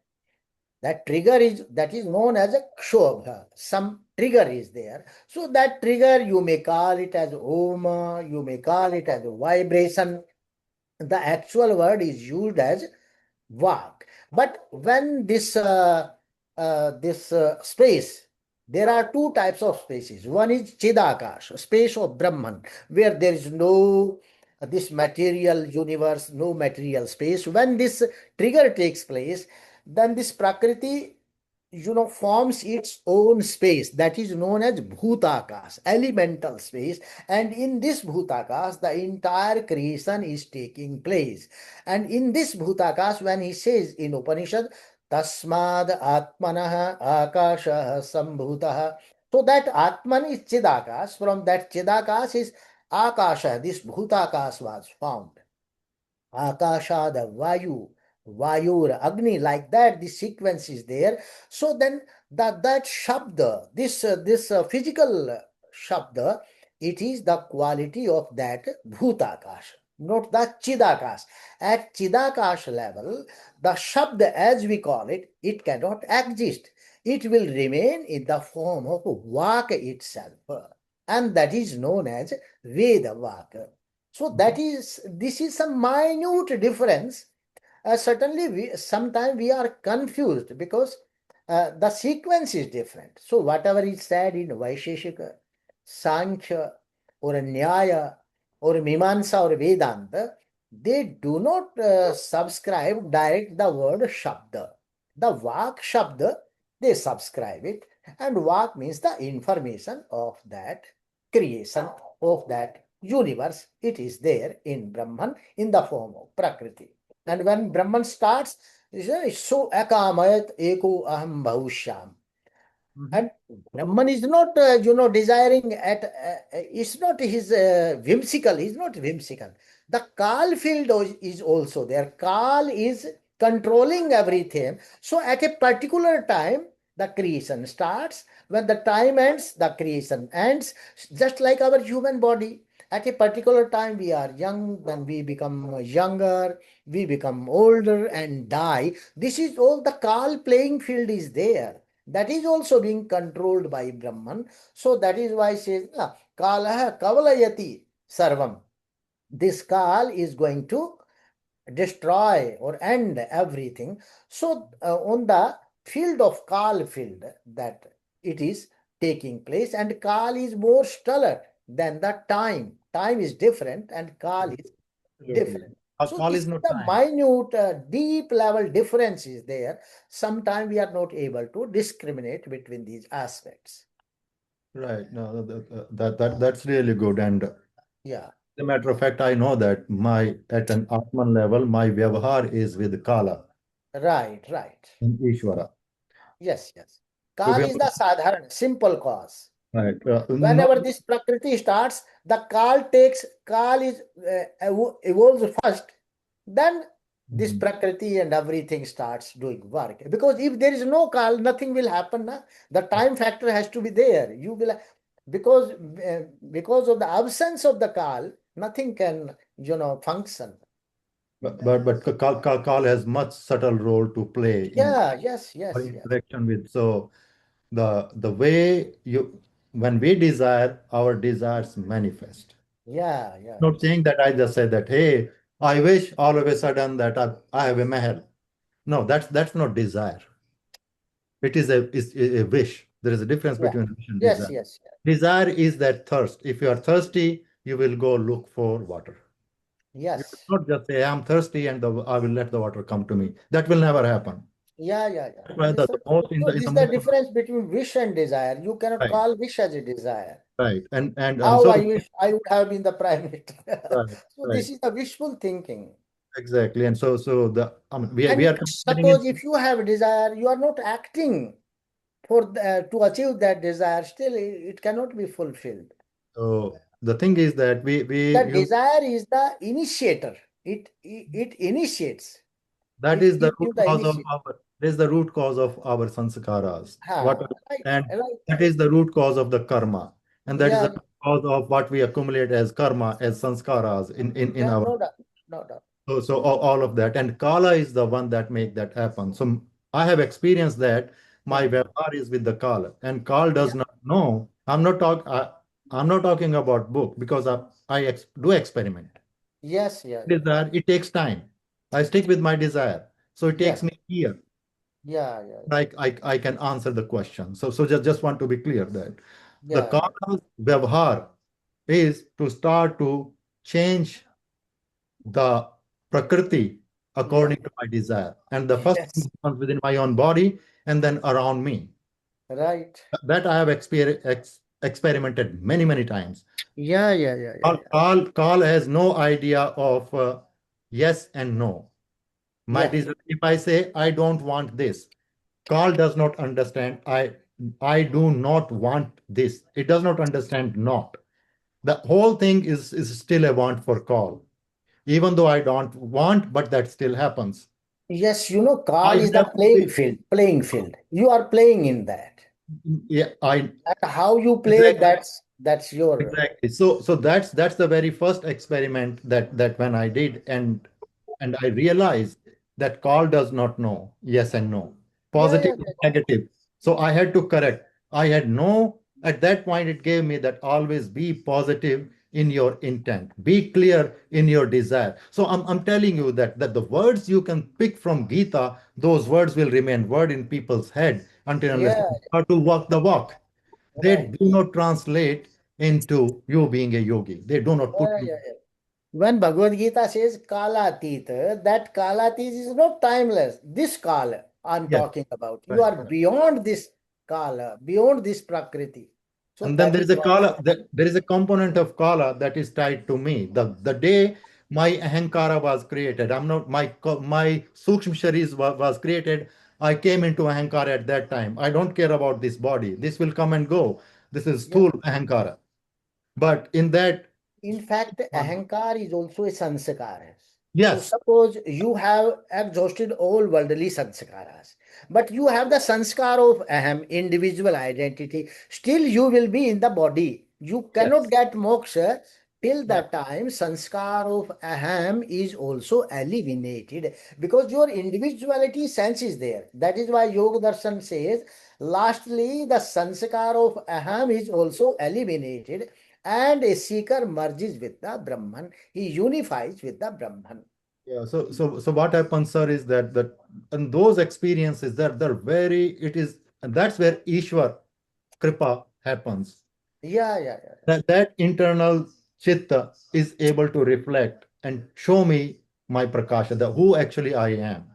that trigger that is known as a kshobha. Some trigger is there. So that trigger, you may call it as Om, you may call it as a vibration. The actual word is used as Vak. But when this space, there are two types of spaces. One is Chidakash, space of Brahman, where there is no this material universe, no material space. When this trigger takes place, then this Prakriti, forms its own space that is known as Bhutakas, elemental space. And in this Bhutakas, the entire creation is taking place. And in this Bhutakas, when he says in Upanishad, Tasmad Atmanah Akashah Sambhutah, so that Atman is Chidakas. From that Chidakas is Akasha, this Bhutakas was found. Akashada Vayu, Vayur, Agni, like that, the sequence is there. So then that Shabda, this physical Shabda, it is the quality of that Bhutakash, not the Chidakash. At Chidakash level, the Shabda, as we call it, it cannot exist. It will remain in the form of Vak itself. And that is known as Veda Vak. So this is some minute difference. Certainly, sometimes we are confused because the sequence is different. So whatever is said in Vaisheshika, Sankhya, or Nyaya, or Mimamsa, or Vedanta, they do not subscribe direct the word Shabda. The Vak Shabda, they subscribe it, and Vak means the information of that creation, of that universe. It is there in Brahman in the form of Prakriti. And when Brahman starts, it's so akamayat eko aham bhavushyam. And Brahman is not, desiring at, it's not his whimsical, he's not whimsical. the Kal field is also there. Kal is controlling everything. So at a particular time, the creation starts. When the time ends, the creation ends. Just like our human body. At a particular time, we are young, then we become younger, we become older and die. This is all the Kal playing field is there. That is also being controlled by Brahman. So that is why it says, Kalaha Kavalayati Sarvam. This Kal is going to destroy or end everything. So on the field of Kal field, that it is taking place, and Kal is more stellar than the time. Time is different and Kal is different. So Call this is is not the time. minute, deep level difference is there. Sometimes we are not able to discriminate between these aspects. Right. No, that's really good. And as Yeah, a matter of fact, I know that at an Atman level, my vyavahar is with Kala right. and Ishvara. Yes. To Kal be is the sadharan, simple cause. right. No, Whenever this prakriti starts, the Kal is evolves first, then this prakriti and everything starts doing work. Because if there is no Kal, nothing will happen. Na? The time factor has to be there. You will, because because of the absence of the Kal, nothing can function. but Kal has much subtle role to play in Yeah, yes. our interaction with. So the way when we desire, our desires manifest. Yeah. Not saying that I just said that, hey, I wish all of a sudden that I have a mahal. No, that's not desire. It is a wish. There is a difference Yeah. between wish and Yes. desire. Desire is that thirst. If you are thirsty, you will go look for water. You Yes. will not just say, I'm thirsty and I will let the water come to me. That will never happen. Yeah. That's why This, the most so in this the is the most difference between wish and desire. You cannot right, call wish as a desire. right. And How so I wish I would have been the prime minister. right, So right. this is the wishful thinking. Exactly. And so the we And are getting suppose in. if you have a desire, you are not acting to achieve that desire. Still, it cannot be fulfilled. So the thing is that The you desire is the initiator. It initiates. that It is the gives root you the cause of initiative. our that is the root cause of our sanskaras. What Right, and right. that is the root cause of the karma. And that is Yeah, the root cause of what we accumulate as karma, as sanskaras in yeah, our no doubt, no doubt. so all of that. And kala is the one that make that happen. So I have experienced that my Hmm. vyavahar is with the kala. And kal does Yeah. not know. I'm not talking about book because I do experiment. Yes, yeah. Desire, it takes time. I stick with my desire. So it takes Yes. me a year. Yeah. I can answer the question. So just want to be clear that the Yeah. Kala's Vyavhar is to start to change the Prakriti Yeah. according to my desire. And the first Yes. thing comes within my own body and then around me. Right. That I have experimented many times. Yeah. Kal has no idea of yes and no. My Yeah. desire, if I say I don't want this, Carl does not understand. I do not want this. It does not understand not. The whole thing is still a want for Carl. Even though I don't want, but that still happens. Yes, I call is the have to be, playing field. You are playing in that. yeah, I And how you play, exactly. that's your Exactly. So that's the very first experiment that when I did, and I realized that Carl does not know yes and no, positive and yeah. negative. So I had to correct. I had no at that point it gave me that always be positive in your intent. Be clear in your desire. So I'm telling you that the words you can pick from Gita, those words will remain word in people's head until unless Yeah, you start to walk the walk. They right. do not translate into you being a yogi. They do not put you. Yeah. When Bhagavad Gita says Kalatit, that Kalatit is not timeless. This Kala I'm Yes, talking about. You right, are right. beyond this Kala, beyond this Prakriti. So And then that there is is a why. kala. There is a component of kala that is tied to me. The day my ahankara was created, I'm not my sukshma sharis was created. I came into ahankara at that time. I don't care about this body. This will come and go. This is Yeah, sthul ahankara. But in that In fact, ahankar is also a sanskara. So Yes. suppose you have exhausted all worldly sanskaras, but you have the sanskar of aham, individual identity, still you will be in the body. You cannot Yes. get moksha till the Right. time sanskar of aham is also eliminated, because your individuality sense is there. That is why Yoga Darshan says, lastly, the sanskar of aham is also eliminated, and a seeker merges with the Brahman. He unifies with the Brahman. Yeah. So what happens, sir, is that and those experiences that they're very it is and that's where Ishwar Kripa happens. Yeah. That internal chitta is able to reflect and show me my prakasha, the who actually I am.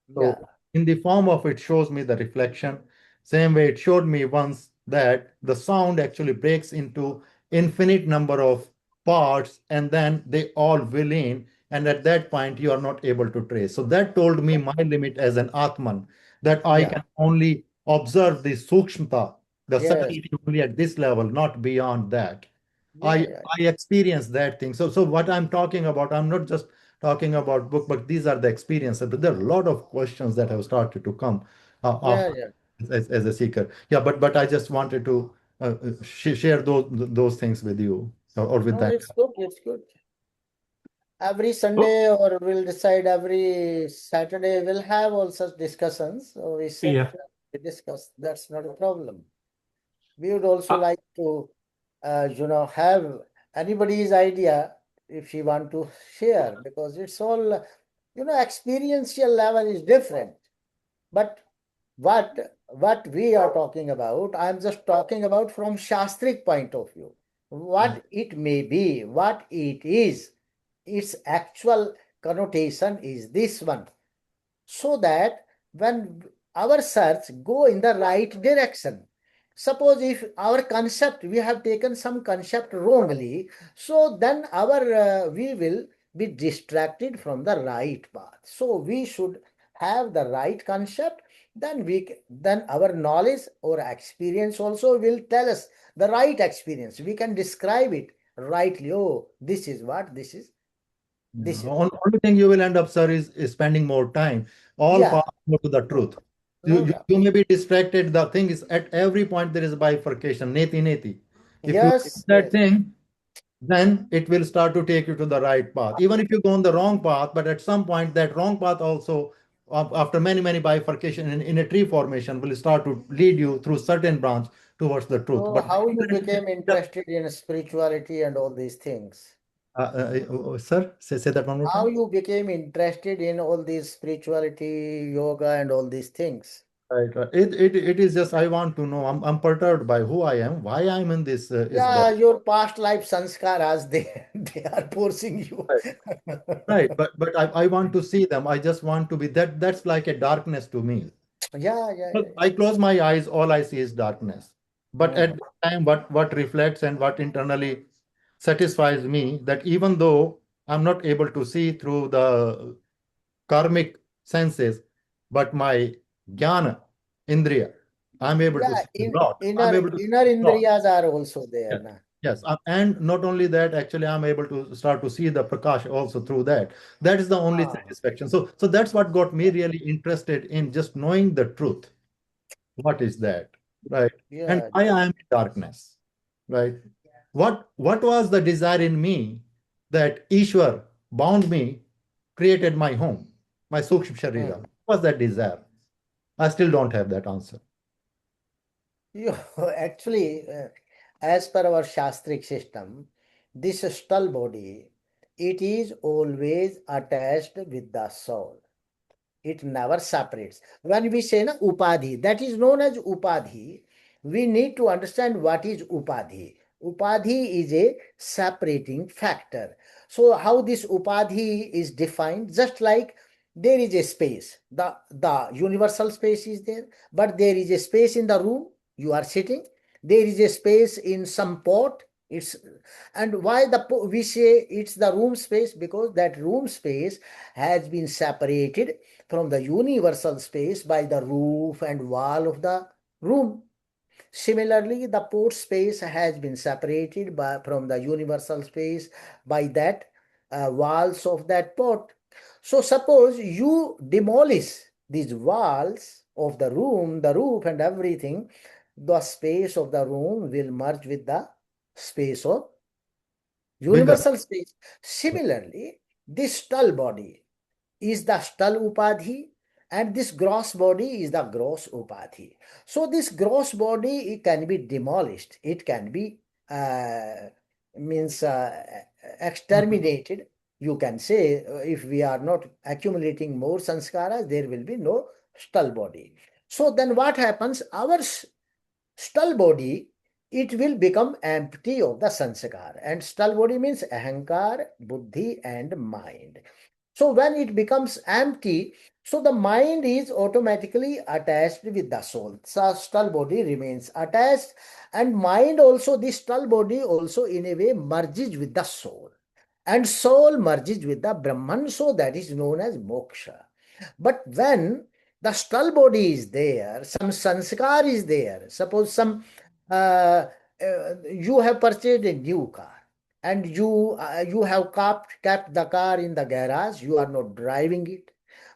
Yeah. So in the form of it shows me the reflection. Same way it showed me once that the sound actually breaks into infinite number of parts and then they all will in. And at that point, you are not able to trace. So that told me my limit as an Atman, that I Yeah. can only observe the Sukshmata, the Yes. subtlety only at this level, not beyond that. Yeah. I Yeah. I experienced that thing. So what I'm talking about, I'm not just talking about book, but these are the experiences. But there are a lot of questions that have started to come Yeah. after Yeah. as a seeker. Yeah, but I just wanted to share those things with you or with No, that. it's good. It's good. Every Oh, Sunday, or we'll decide every Saturday, we'll have all such discussions. So we sit, yeah. we discuss. That's not a problem. We would also Uh, like to, have anybody's idea if she want to share, because it's all, experiential level is different. But what we are talking about, I'm just talking about from Shastric point of view. What it may be, what it is, its actual connotation is this one, so that when our search go in the right direction. Suppose if our concept, we have taken some concept wrongly, so then our we will be distracted from the right path. So we should have the right concept, then then our knowledge or experience also will tell us the right experience. We can describe it rightly. Oh, this is what this is. Yeah. This is what. Only thing you will end up, sir, is spending more time. All Yeah, paths go to the no, truth. You, no you, doubt. you may be distracted. The thing is, at every point there is a bifurcation, neti neti. If you do Yes, that yes. thing, then it will start to take you to the right path. Even if you go on the wrong path, but at some point that wrong path also, after many bifurcation in a tree formation, will start to lead you through certain branch towards the truth. So But how you became interested in spirituality and all these things? sir, say that one more How time. you became interested in all these spirituality, yoga and all these things? Right. It is just I want to know. I'm perturbed by who I am, why I'm in this is Yeah, body. your past life sanskaras, they are forcing you. Right. Right. But I want to see them. I just want to be that. That's like a darkness to me. But Yeah. I close my eyes, all I see is darkness. But at Mhm. the time, what reflects and what internally satisfies me, that even though I'm not able to see through the karmic senses, but my jnana, indriya, I'm able to Yeah, see a lot. I'm able to inner see a lot. indriyas are also there. Yes, Na? yes. And not only that, actually, I'm able to start to see the Prakash also through that. That is the only Ah, satisfaction. So that's what got me really interested in just knowing the truth. What is that? Right. And yeah, I am in darkness. Right. What was the desire in me that Ishwar bound me, created my home, my Sukshma Sharira? yeah. What was that desire? I still don't have that answer. You actually, as per our Shastric system, this subtle body, it is always attached with the soul. It never separates. When we say na upadhi, that is known as upadhi. We need to understand what is upadhi. Upadhi is a separating factor. So how this upadhi is defined, just like there is a space, the universal space is there, but there is a space in the room you are sitting, there is a space in some pot. It's And why we say it's the room space? Because that room space has been separated from the universal space by the roof and wall of the room. Similarly, the port space has been separated from the universal space by that walls of that port. So suppose you demolish these walls of the room, the roof and everything, the space of the room will merge with the space of Bigger. universal space. Similarly, this stall body is the stall upadhi and this gross body is the gross upadhi. So this gross body, it can be demolished. It can be means exterminated. You can say if we are not accumulating more sanskaras, there will be no stall body. So then what happens? Our stall body, it will become empty of the sanskar. And stall body means ahankar, buddhi and mind. So when it becomes empty, so the mind is automatically attached with the soul. So stall body remains attached and mind also, this stall body also in a way merges with the soul. And soul merges with the Brahman, so that is known as moksha. But when the stall body is there, some sanskar is there, suppose some you have purchased a new car and you have kept the car in the garage, you are not driving it,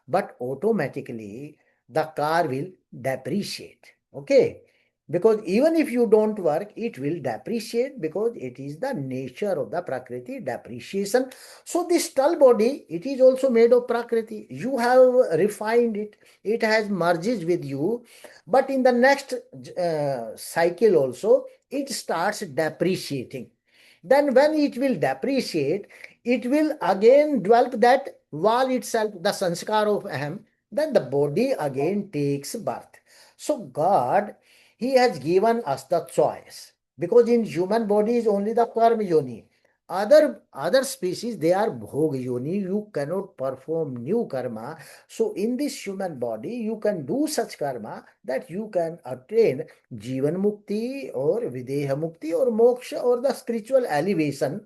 but automatically the car will depreciate. Okay, because even if you don't work, it will depreciate because it is the nature of the prakriti, depreciation. So this stall body, it is also made of prakriti. You have refined it, it has merged with you, but in the next cycle also it starts depreciating. Then when it will depreciate, it will again develop that wall itself, the sanskar of aham, then the body again takes birth. So God, he has given us the choice, because in human body is only the karma yoni. Other species, they are bhog yoni. You cannot perform new karma. So in this human body, you can do such karma that you can attain Jivan Mukti or Videha Mukti or Moksha or the spiritual elevation.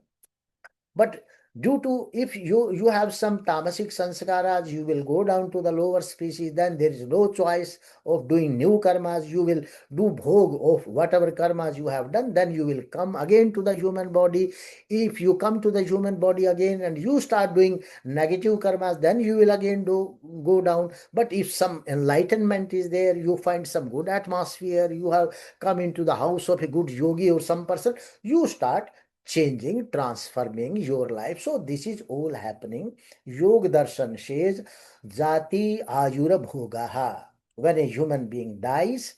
But due to, if you have some tamasic sanskaras, you will go down to the lower species, then there is no choice of doing new karmas. You will do bhog of whatever karmas you have done, then you will come again to the human body. If you come to the human body again and you start doing negative karmas, then you will again go down. But if some enlightenment is there, you find some good atmosphere, you have come into the house of a good yogi or some person, you start changing, transforming your life. So this is all happening. Yoga Darshan says, Jati Ayura Bhogaha. When a human being dies,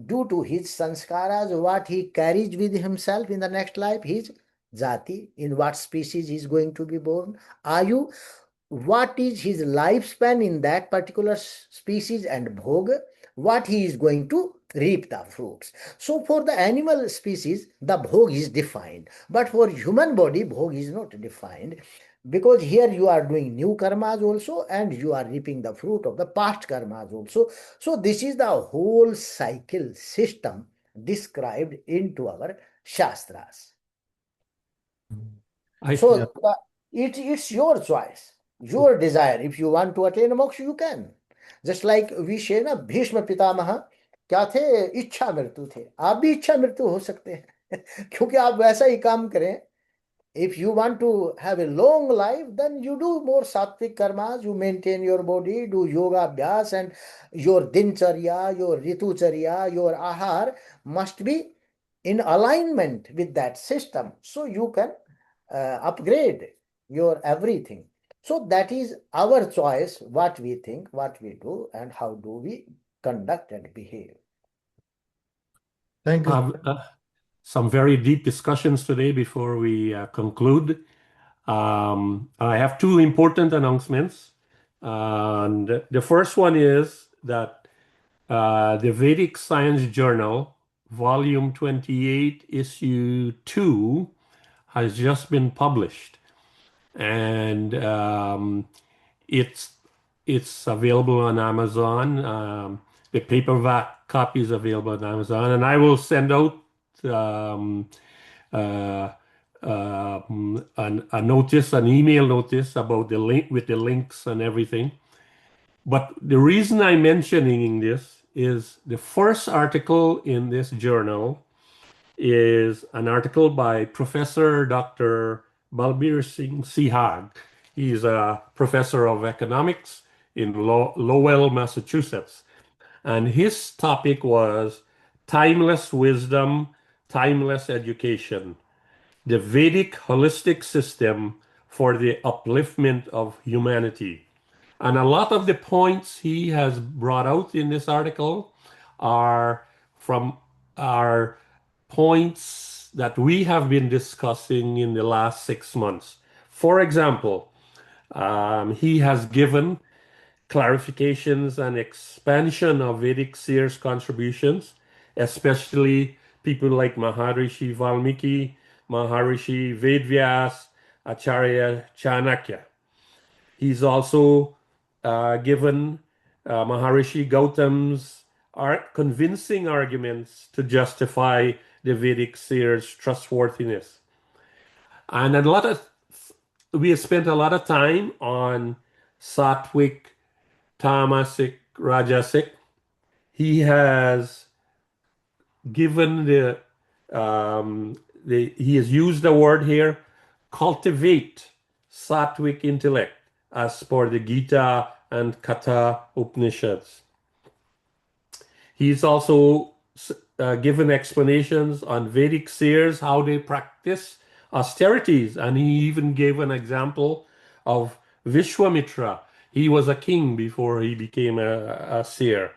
due to his sanskaras, what he carries with himself in the next life, his Jati, in what species he is going to be born, Ayu, what is his lifespan in that particular species, and Bhoga, what he is going to reap the fruits. So for the animal species, the bhog is defined, but for human body, bhog is not defined, because here you are doing new karmas also and you are reaping the fruit of the past karmas also. So this is the whole cycle system described into our shastras. So it's your choice, your desire. If you want to attain moksha, you can. Just like we say ना, भीष्म पितामह क्या थे, इच्छा मृत्यु थे, आप भी इच्छा मृत्यु हो सकते हैं क्योंकि आप वैसा ही काम करें. If you want to have a long life, then you do more sattvic karmas, you maintain your body, do yoga abhyas, and your dincharya, your ritucharya, your ahar must be in alignment with that system. So you can upgrade your everything. So that is our choice, what we think, what we do, and how do we conduct and behave. Thank you. Some very deep discussions today before we conclude. I have two important announcements. And the first one is that the Vedic Science Journal, Volume 28, Issue 2, has just been published. And it's available on Amazon. The paperback copy is available on Amazon. And I will send out a notice, an email notice about the link with the links and everything. But the reason I'm mentioning this is the first article in this journal is an article by Professor Dr. Balbir Singh Sihag. He's a professor of economics in Lowell, Massachusetts. And his topic was timeless wisdom, timeless education, the Vedic holistic system for the upliftment of humanity. And a lot of the points he has brought out in this article are from our points that we have been discussing in the last 6 months. For example, he has given clarifications and expansion of Vedic seers' contributions, especially people like Maharishi Valmiki, Maharishi Vedvyas, Acharya Chanakya. He's also given Maharishi Gautam's convincing arguments to justify the Vedic seers' trustworthiness. And we have spent a lot of time on Sattvic, Tamasic, Rajasic. He has given he has used the word here, cultivate Sattvic intellect as per the Gita and Kathopanishads. He's also given explanations on Vedic seers, how they practice austerities, and he even gave an example of Vishwamitra. He was a king before he became a seer.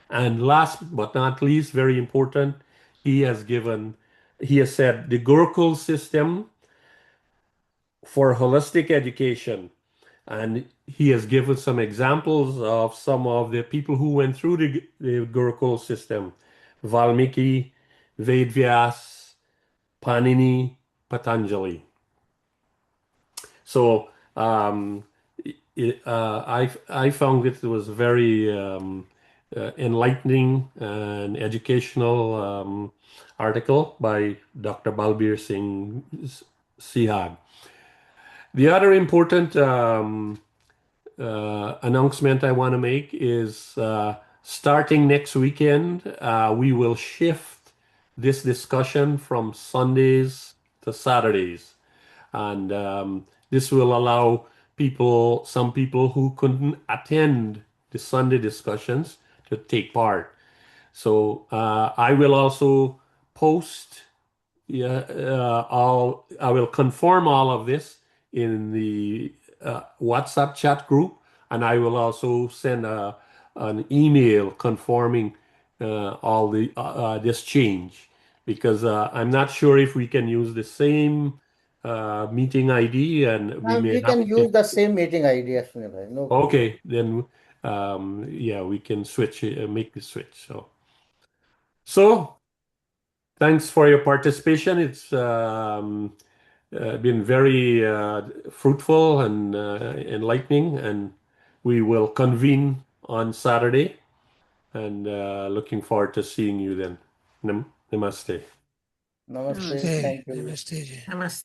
And last but not least, very important, he has said the Gurukul system for holistic education. And he has given some examples of some of the people who went through the Gurukul system: Valmiki, Vedvyas, Panini, Patanjali. So I found it was very enlightening and educational article by Dr. Balbir Singh Sihag. The other important announcement I want to make is starting next weekend, we will shift this discussion from Sundays to Saturdays. And this will allow some people who couldn't attend the Sunday discussions to take part. So I will also post, I will confirm all of this in the WhatsApp chat group, and I will also send an email confirming all this change, because I'm not sure if we can use the same meeting ID, and we may We have can use the same meeting ID as well. No. Okay, then yeah, we can switch, make the switch. So thanks for your participation. It's been very fruitful and enlightening, and we will convene on Saturday, and looking forward to seeing you then. Namaste. Namaste. Namaste. Thank you. Namaste. Namaste.